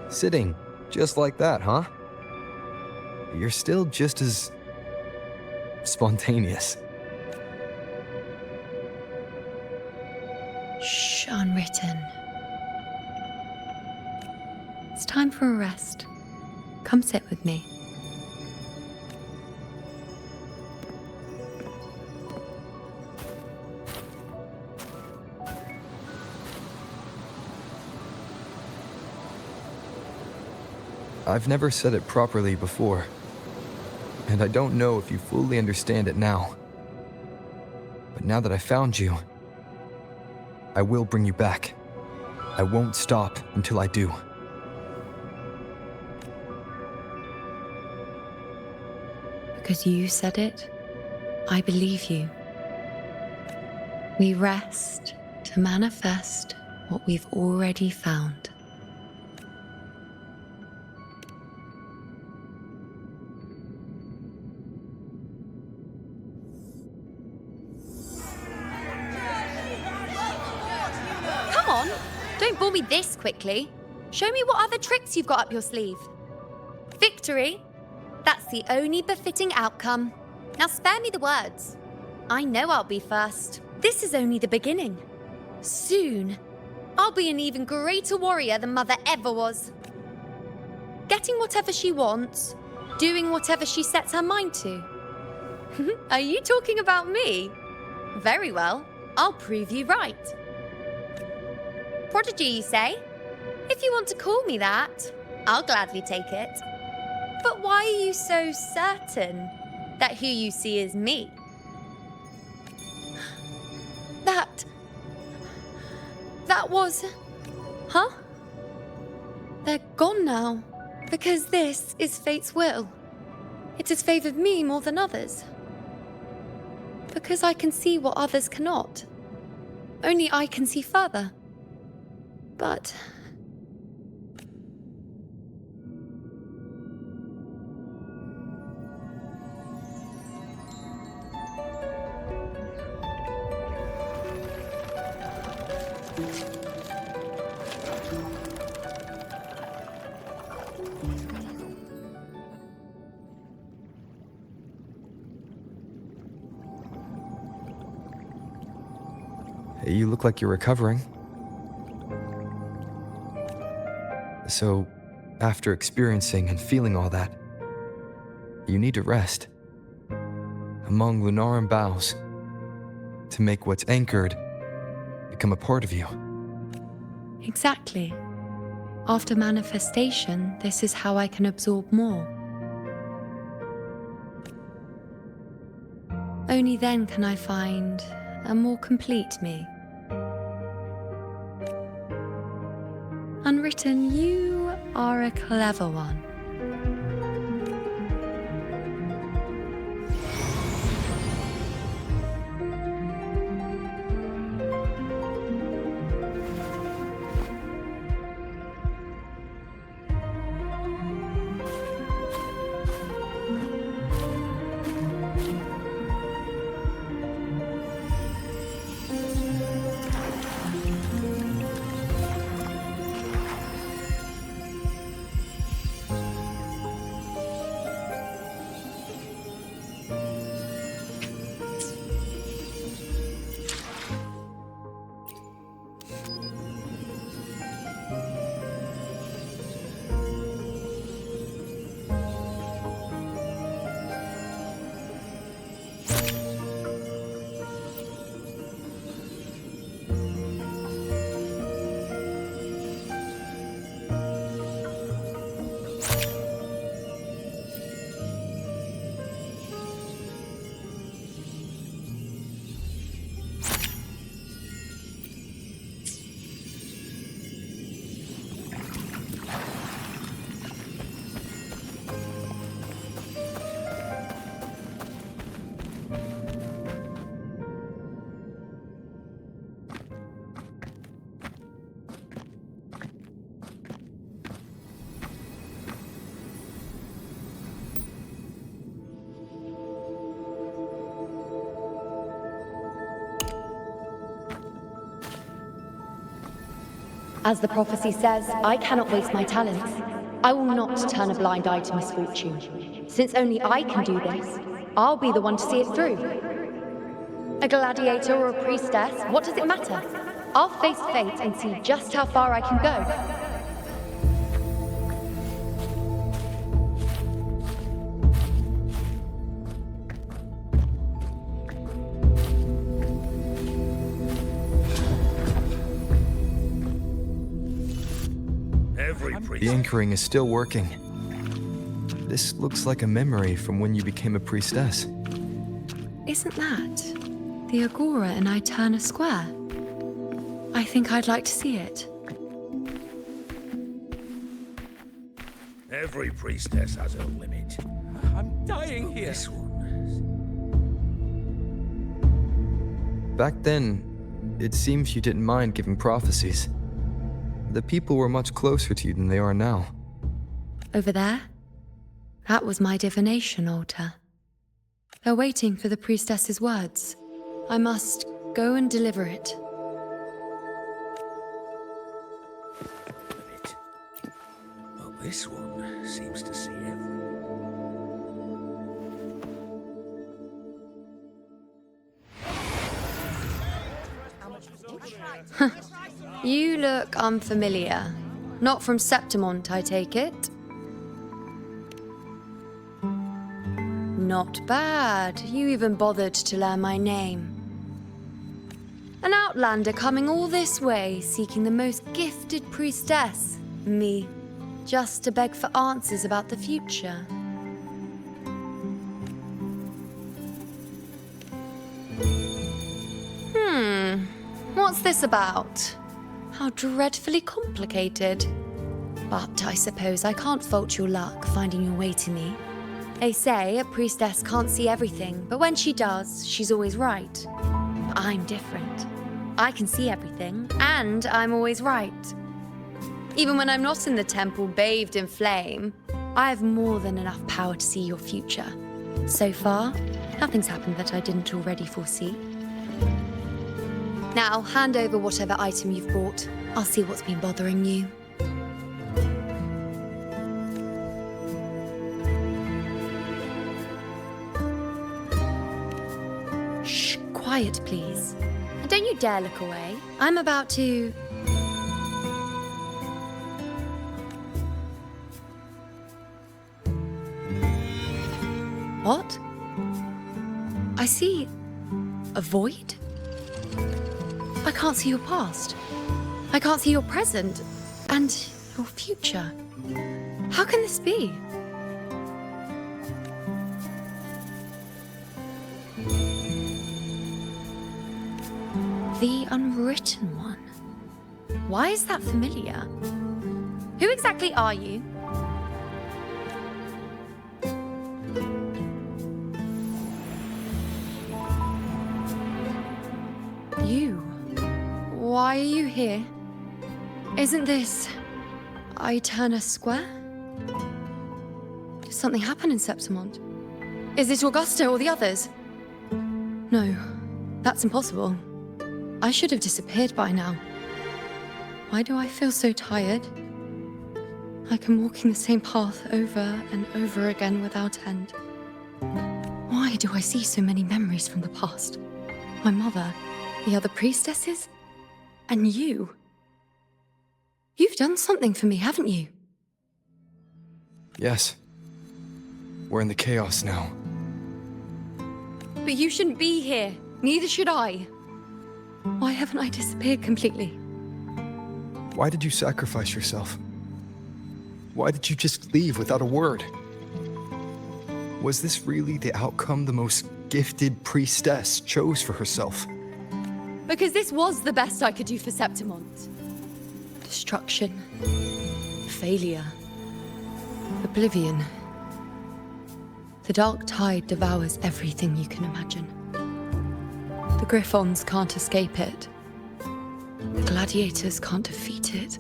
Sitting just like that, huh? You're still just as spontaneous. Shh, unwritten. It's time for a rest. Come sit with me. I've never said it properly before, and I don't know if you fully understand it now. But now that I found you, I will bring you back. I won't stop until I do. Because you said it, I believe you. We rest to manifest what we've already found. Don't bore me this quickly. Show me what other tricks you've got up your sleeve. Victory? That's the only befitting outcome. Now spare me the words. I know I'll be first. This is only the beginning. Soon, I'll be an even greater warrior than Mother ever was. Getting whatever she wants, doing whatever she sets her mind to. Are you talking about me? Very well, I'll prove you right. Prodigy, you say? If you want to call me that, I'll gladly take it. But why are you so certain that who you see is me? That was... Huh? They're gone now. Because this is fate's will. It has favored me more than others. Because I can see what others cannot. Only I can see further. But... You look like you're recovering. So, after experiencing and feeling all that, you need to rest among Lunaran boughs to make what's anchored become a part of you. Exactly. After manifestation, this is how I can absorb more. Only then can I find a more complete me. Unwritten, you are a clever one. As the prophecy says, I cannot waste my talents. I will not turn a blind eye to misfortune. Since only I can do this, I'll be the one to see it through. A gladiator or a priestess, what does it matter? I'll face fate and see just how far I can go. The anchoring is still working. This looks like a memory from when you became a priestess. Isn't that the Agora in Eterna Square? I think I'd like to see it. Every priestess has her limit. I'm dying here. This one. Back then, it seems you didn't mind giving prophecies. The people were much closer to you than they are now. Over there? That was my divination altar. They're waiting for the priestess's words. I must go and deliver it. Well, this one seems to see everything. You look unfamiliar. Not from Septimont, I take it. Not bad. You even bothered to learn my name. An outlander coming all this way, seeking the most gifted priestess, me, just to beg for answers about the future. What's this about? How dreadfully complicated. But I suppose I can't fault your luck finding your way to me. They say a priestess can't see everything, but when she does, she's always right. But I'm different. I can see everything, and I'm always right. Even when I'm not in the temple bathed in flame, I have more than enough power to see your future. So far, nothing's happened that I didn't already foresee. Now, hand over whatever item you've brought. I'll see what's been bothering you. Shh, quiet, please. And don't you dare look away. I'm about to... What? I see a void? I can't see your past. I can't see your present. And your future. How can this be? The Unwritten One. Why is that familiar? Who exactly are you? Why are you here? Isn't this... Eterna Square? Did something happen in Septimont? Is it Augusta or the others? No, that's impossible. I should have disappeared by now. Why do I feel so tired? Like I'm walking the same path over and over again without end. Why do I see so many memories from the past? My mother, the other priestesses? And you. You've done something for me, haven't you? Yes. We're in the chaos now. But you shouldn't be here. Neither should I. Why haven't I disappeared completely? Why did you sacrifice yourself? Why did you just leave without a word? Was this really the outcome the most gifted priestess chose for herself? Because this was the best I could do for Septimont. Destruction. Failure. Oblivion. The dark tide devours everything you can imagine. The Griffons can't escape it. The gladiators can't defeat it.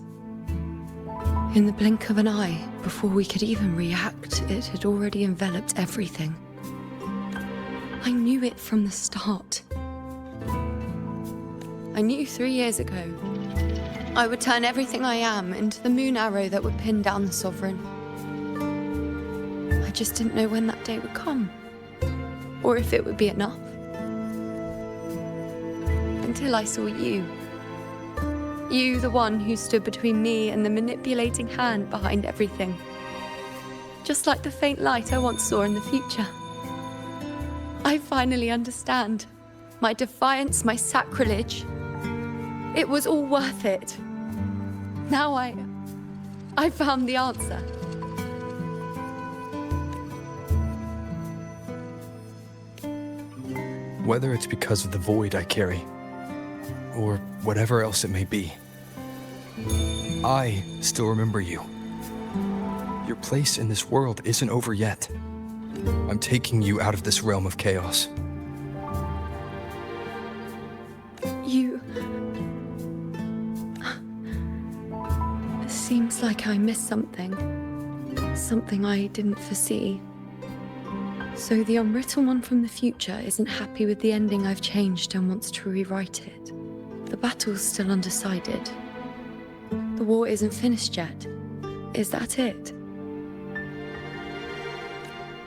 In the blink of an eye, before we could even react, it had already enveloped everything. I knew it from the start. I knew 3 years ago I would turn everything I am into the moon arrow that would pin down the Sovereign. I just didn't know when that day would come, or if it would be enough. Until I saw you. You, the one who stood between me and the manipulating hand behind everything. Just like the faint light I once saw in the future. I finally understand. My defiance, my sacrilege. It was all worth it. Now I found the answer. Whether it's because of the void I carry, or whatever else it may be, I still remember you. Your place in this world isn't over yet. I'm taking you out of this realm of chaos. You... Seems like I missed something. Something I didn't foresee. So the Unwritten One from the future isn't happy with the ending I've changed and wants to rewrite it. The battle's still undecided. The war isn't finished yet. Is that it?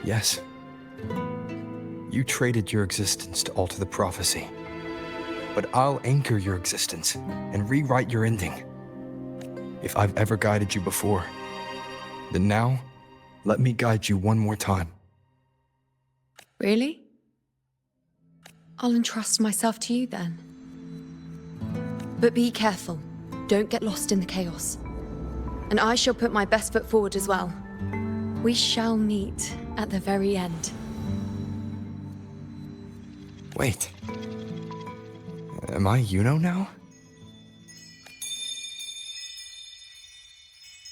Yes. You traded your existence to alter the prophecy. but I'll anchor your existence and rewrite your ending. If I've ever guided you before, then now, let me guide you one more time. Really? I'll entrust myself to you then. But be careful. Don't get lost in the chaos. And I shall put my best foot forward as well. We shall meet at the very end. Wait. Am I Yuno now?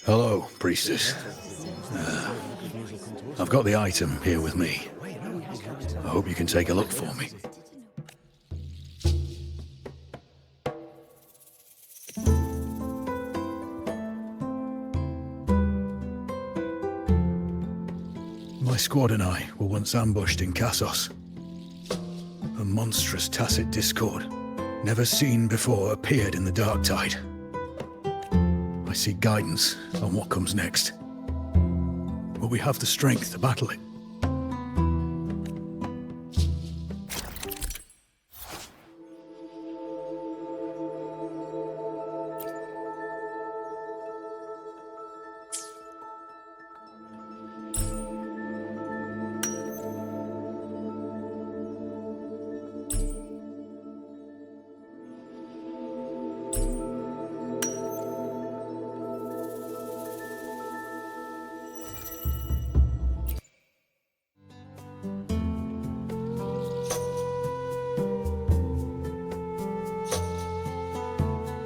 Hello, priestess. I've got the item here with me. I hope you can take a look for me. My squad and I were once ambushed in Kassos. A monstrous tacit discord, never seen before, appeared in the dark tide. I seek guidance on what comes next. Will we have the strength to battle it?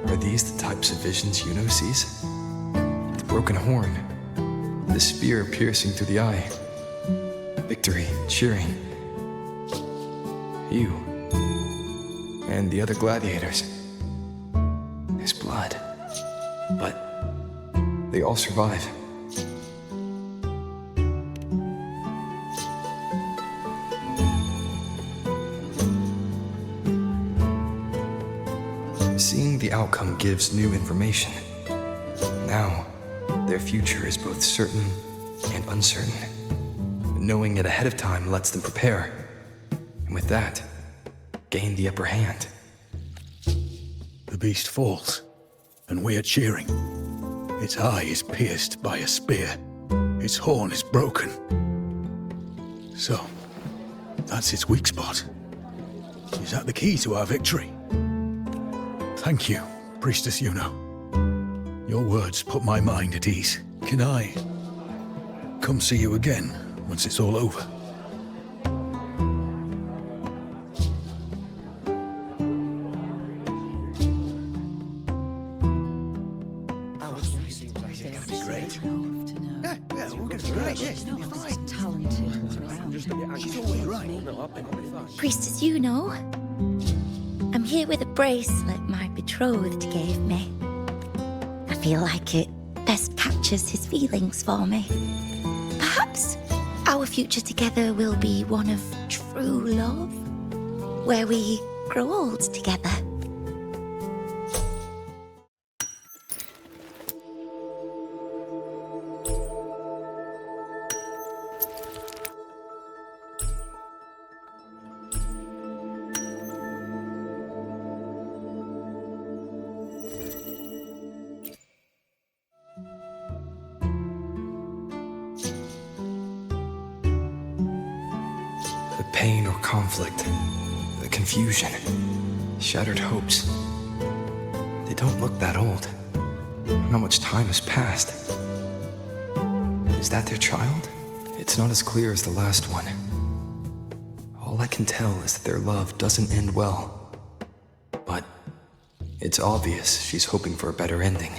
Are these the types of visions Yuno sees? The broken horn, the spear piercing through the eye, victory cheering, you, and the other gladiators. His blood. But they all survive. Seeing the outcome gives new information. Now, their future is both certain and uncertain. Knowing it ahead of time lets them prepare, and with that, gain the upper hand. The beast falls, and we are cheering. Its eye is pierced by a spear. Its horn is broken. So, that's its weak spot. Is that the key to our victory? Thank you, Priestess Yuno. Your words put my mind at ease. Can I come see you again once it's all over? Priestess Yuno, I'm here with a bracelet my betrothed gave me. I feel like it best captures his feelings for me. Perhaps our future together will be one of true love, where we grow old together. Pain or conflict, the confusion, shattered hopes. They don't look that old. Not much time has passed. Is that their child? It's not as clear as the last one. All I can tell is that their love doesn't end well. But it's obvious she's hoping for a better ending.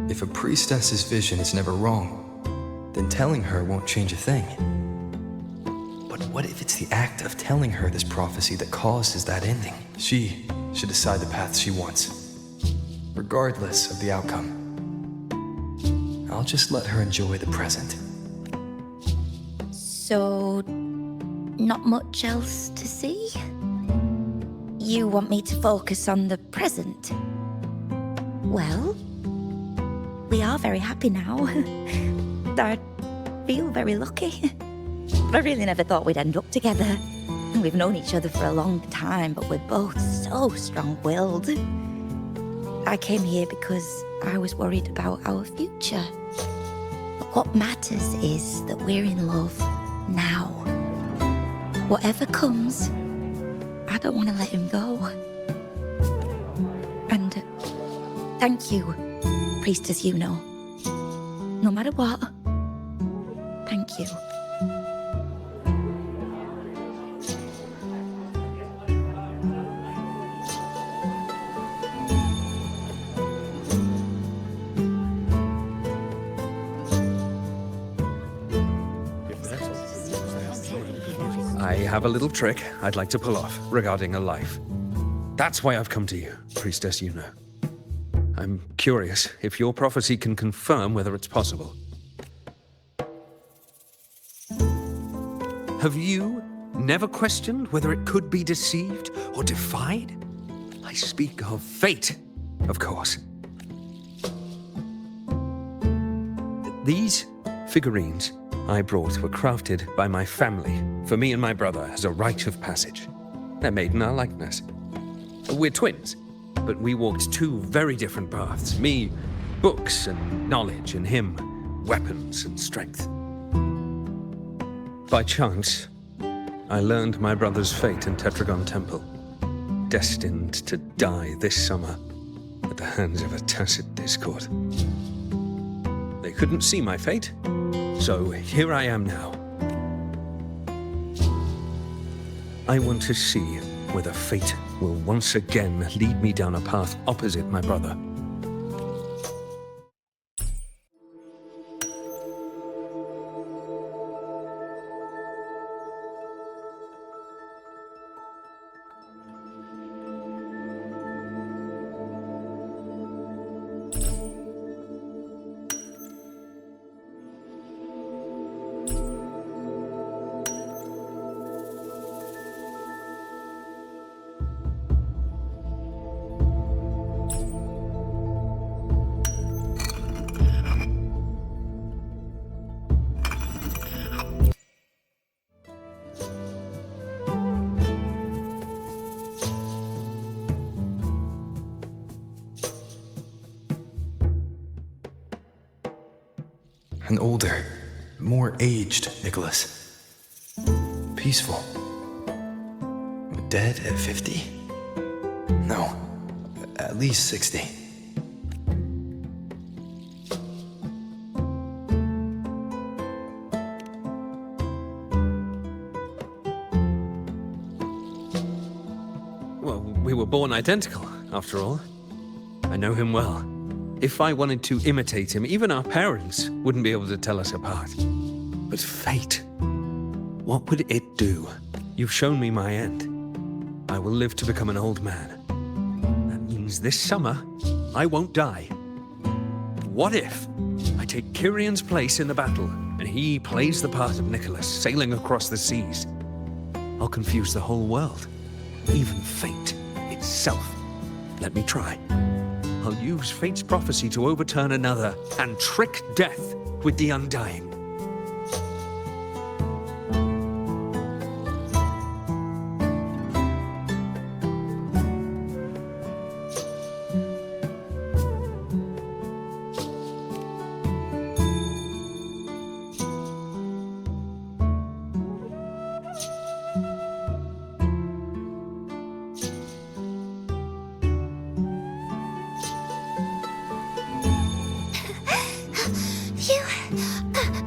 If a priestess's vision is never wrong, then telling her won't change a thing. But what if it's the act of telling her this prophecy that causes that ending? She should decide the path she wants, regardless of the outcome. I'll just let her enjoy the present. So, not much else to see? You want me to focus on the present? Well, we are very happy now. I feel very lucky. I really never thought we'd end up together. We've known each other for a long time, but we're both so strong-willed. I came here because I was worried about our future. But what matters is that we're in love now. Whatever comes, I don't want to let him go. And thank you, Priestess Yuno. No matter what, thank you. I have a little trick I'd like to pull off regarding a life. That's why I've come to you, Priestess Yuno. I'm curious if your prophecy can confirm whether it's possible. Have you never questioned whether it could be deceived or defied? I speak of fate, of course. These figurines I brought were crafted by my family for me and my brother as a rite of passage. They're made in our likeness. We're twins, but we walked two very different paths. Me, books and knowledge, and him, weapons and strength. By chance, I learned my brother's fate in Tetragon Temple, destined to die this summer at the hands of a tacit discord. They couldn't see my fate, so here I am now. I want to see whether fate will once again lead me down a path opposite my brother. An older, more aged Nicholas. Peaceful. Dead at 50? No, at least 60. Well, we were born identical, after all. I know him well. If I wanted to imitate him, even our parents wouldn't be able to tell us apart. But fate, what would it do? You've shown me my end. I will live to become an old man. That means this summer, I won't die. What if I take Kyrion's place in the battle, and he plays the part of Nicholas, sailing across the seas? I'll confuse the whole world, even fate itself. Let me try. I'll use fate's prophecy to overturn another and trick death with the undying.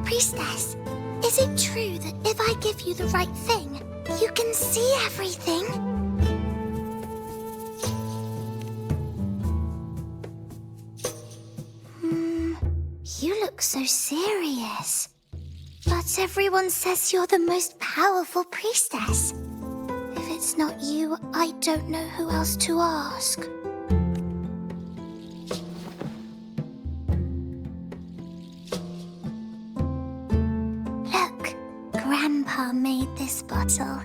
Priestess, is it true that if I give you the right thing, you can see everything? You look so serious. But everyone says you're the most powerful priestess. If it's not you, I don't know who else to ask. Grandpa made this bottle.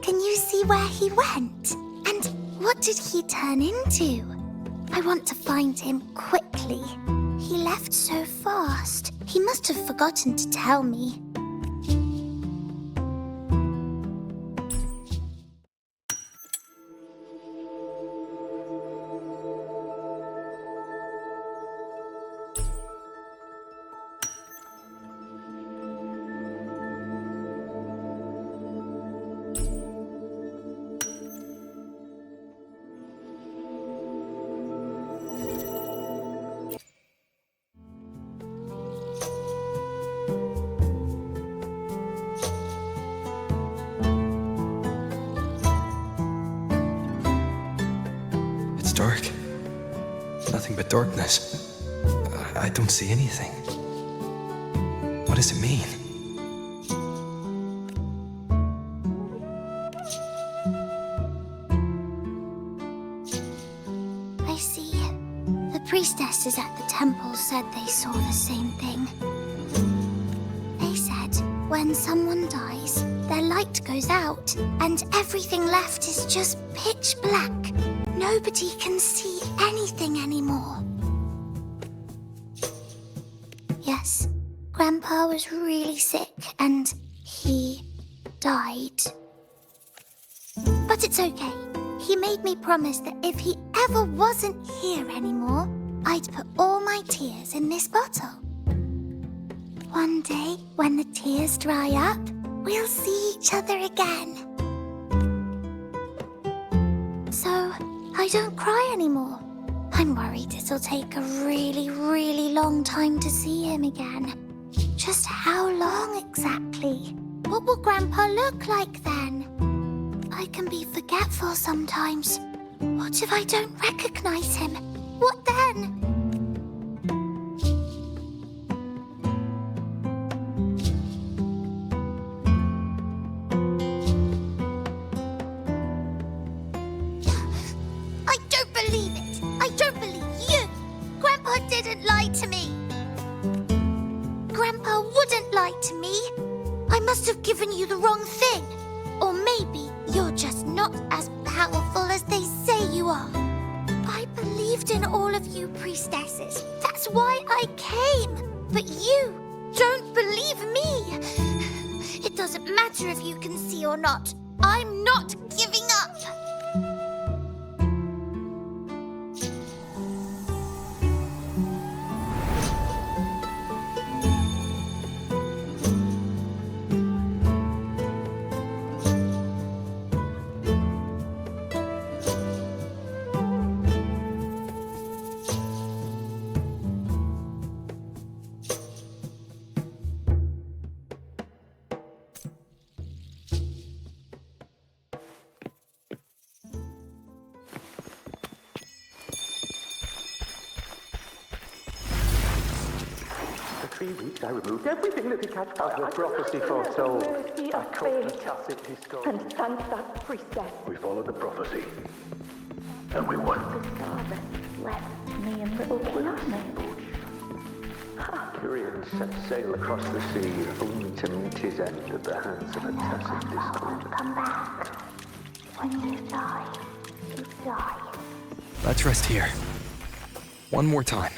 Can you see where he went? And what did he turn into? I want to find him quickly. He left so fast. He must have forgotten to tell me. Dark. Nothing but darkness. I don't see anything. What does it mean? I see. The priestesses at the temple said they saw the same thing. They said when someone dies, their light goes out, and everything left is just pitch black. Nobody can see anything anymore. Yes, Grandpa was really sick and he died. But it's okay. He made me promise that if he ever wasn't here anymore, I'd put all my tears in this bottle. One day, when the tears dry up, we'll see each other again. So, I don't cry anymore. I'm worried it'll take a really, really long time to see him again. Just how long exactly? What will Grandpa look like then? I can be forgetful sometimes. What if I don't recognize him? What then? Given you the wrong thing. Or maybe you're just not as powerful as they say you are. I believed in all of you priestesses. That's why I came. But you don't believe me. It doesn't matter if you can see or not. I'm not giving up. For 3 weeks I removed everything that attached as the prophecy foretold. I cut the tacit history. And thank that priestess. We followed the prophecy. And we won. The star that left me and little Kiyomi. Kyrian set sail across the sea, only to meet his end at the hands of a tacit discord. Come back. When you die, you die. Let's rest here. One more time.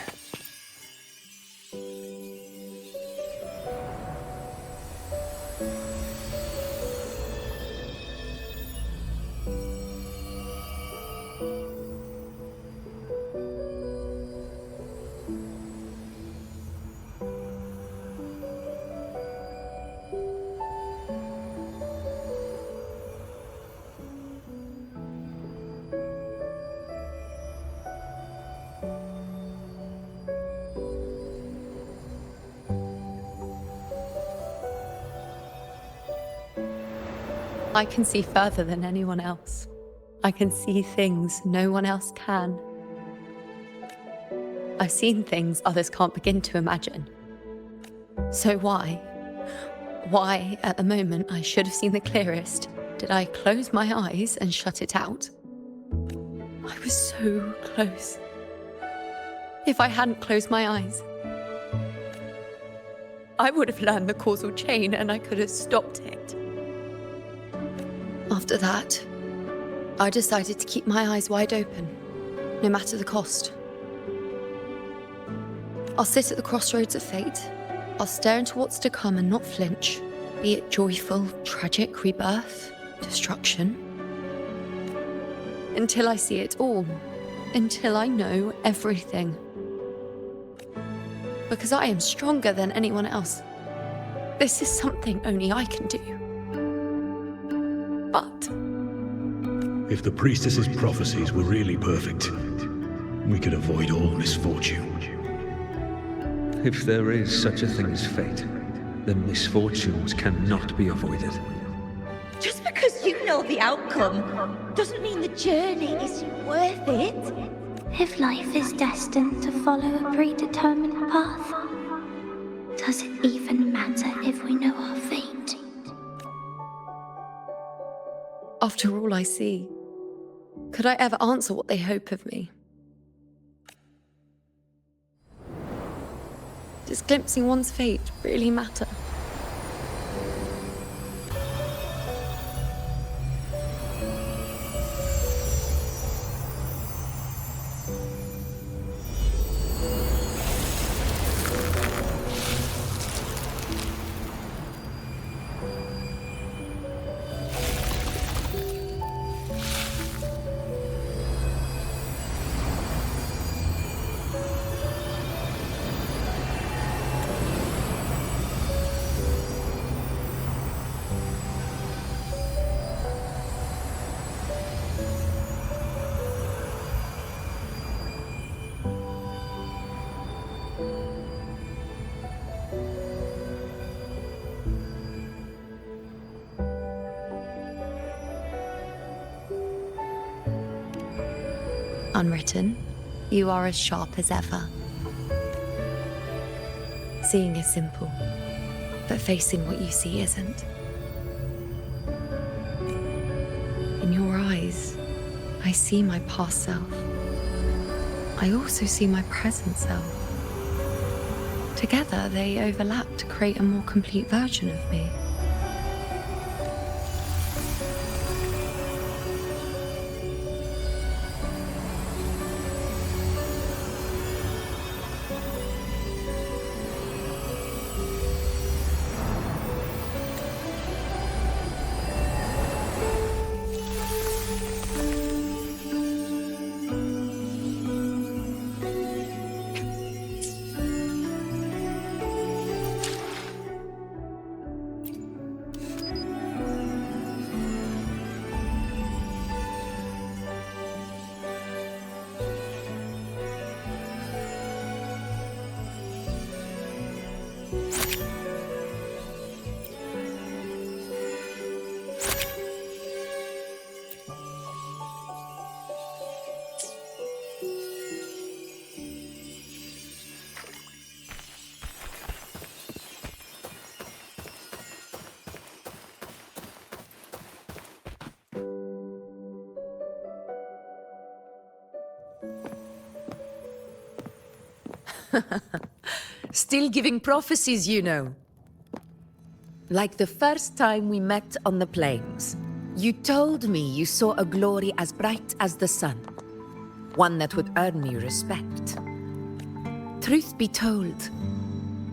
I can see further than anyone else. I can see things no one else can. I've seen things others can't begin to imagine. So why at the moment I should have seen the clearest, did I close my eyes and shut it out? I was so close. If I hadn't closed my eyes, I would have learned the causal chain and I could have stopped it. After that, I decided to keep my eyes wide open, no matter the cost. I'll sit at the crossroads of fate. I'll stare into what's to come and not flinch, be it joyful, tragic, rebirth, destruction. Until I see it all. Until I know everything. Because I am stronger than anyone else. This is something only I can do. But if the priestess's prophecies were really perfect, we could avoid all misfortune. If there is such a thing as fate, then misfortunes cannot be avoided. Just because you know the outcome doesn't mean the journey isn't worth it. If life is destined to follow a predetermined path, does it even matter if we know our fate? after all I see, could I ever answer what they hope of me? Does glimpsing one's fate really matter? Unwritten, you are as sharp as ever. Seeing is simple, but facing what you see isn't. In your eyes, I see my past self. I also see my present self. Together, they overlap to create a more complete version of me. Still giving prophecies, you know. Like the first time we met on the plains. You told me you saw a glory as bright as the sun. One that would earn me respect. Truth be told,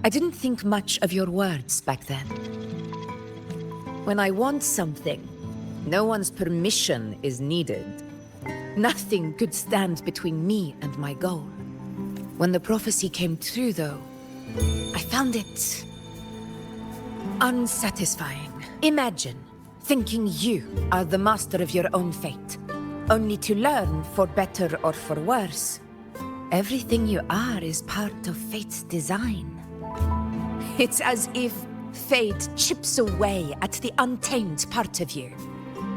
I didn't think much of your words back then. When I want something, no one's permission is needed. Nothing could stand between me and my goal. When the prophecy came true, though, I found it unsatisfying. Imagine thinking you are the master of your own fate, only to learn, for better or for worse, everything you are is part of fate's design. It's as if fate chips away at the untamed part of you,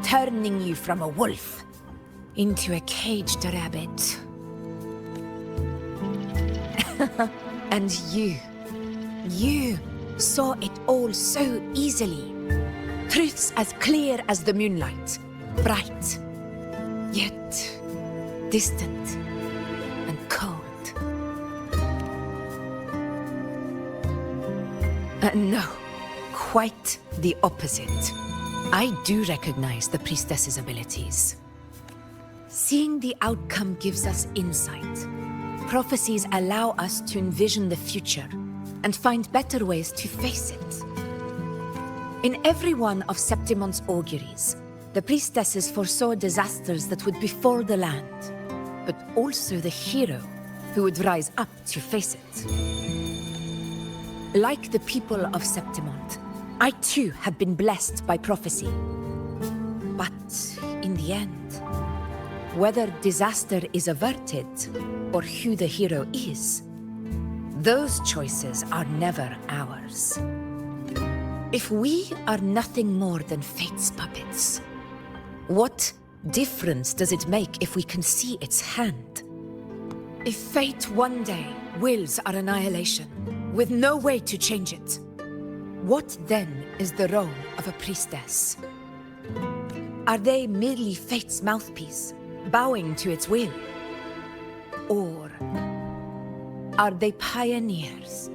turning you from a wolf into a caged rabbit. And you saw it all so easily. Truths as clear as the moonlight, bright, yet distant and cold. No, quite the opposite. I do recognize the priestess's abilities. Seeing the outcome gives us insight. Prophecies allow us to envision the future and find better ways to face it. In every one of Septimon's auguries, the priestesses foresaw disasters that would befall the land, but also the hero who would rise up to face it. Like the people of Septimont, I too have been blessed by prophecy. But in the end, whether disaster is averted or who the hero is, those choices are never ours. If we are nothing more than fate's puppets, what difference does it make if we can see its hand? If fate one day wills our annihilation, with no way to change it, what then is the role of a priestess? Are they merely fate's mouthpiece, bowing to its will? Or are they pioneers,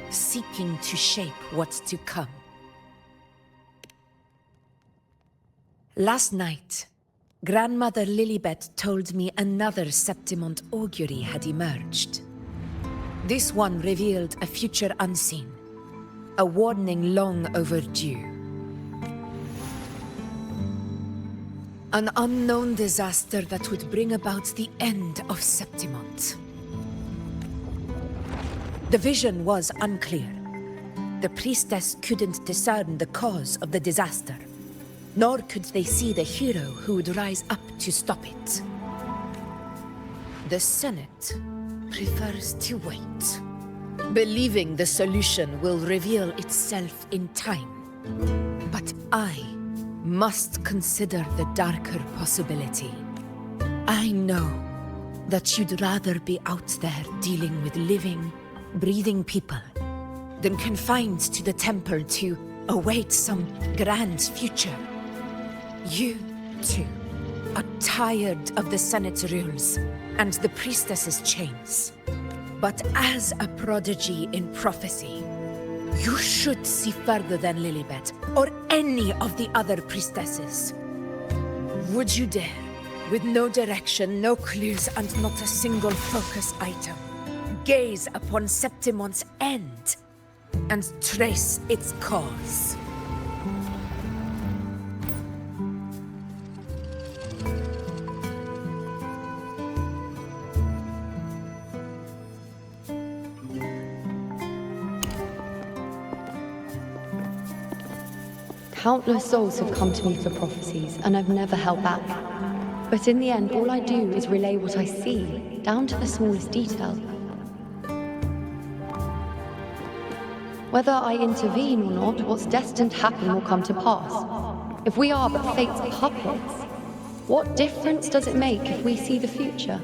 seeking to shape what's to come? Last night, Grandmother Lilibet told me another Septimont augury had emerged. This one revealed a future unseen, a warning long overdue. An unknown disaster that would bring about the end of Septimont. The vision was unclear. The priestess couldn't discern the cause of the disaster, nor could they see the hero who would rise up to stop it. The Senate prefers to wait, believing the solution will reveal itself in time. But I must consider the darker possibility. I know that you'd rather be out there dealing with living, breathing people than confined to the temple to await some grand future. You, too, are tired of the Senate's rules and the priestess's chains. But as a prodigy in prophecy, you should see further than Lilibet or any of the other priestesses. Would you dare, with no direction, no clues, and not a single focus item, gaze upon Septimont's end and trace its cause? Countless souls have come to me for prophecies, and I've never held back. But in the end, all I do is relay what I see, down to the smallest detail. Whether I intervene or not, what's destined to happen will come to pass. If we are but fate's puppets, what difference does it make if we see the future?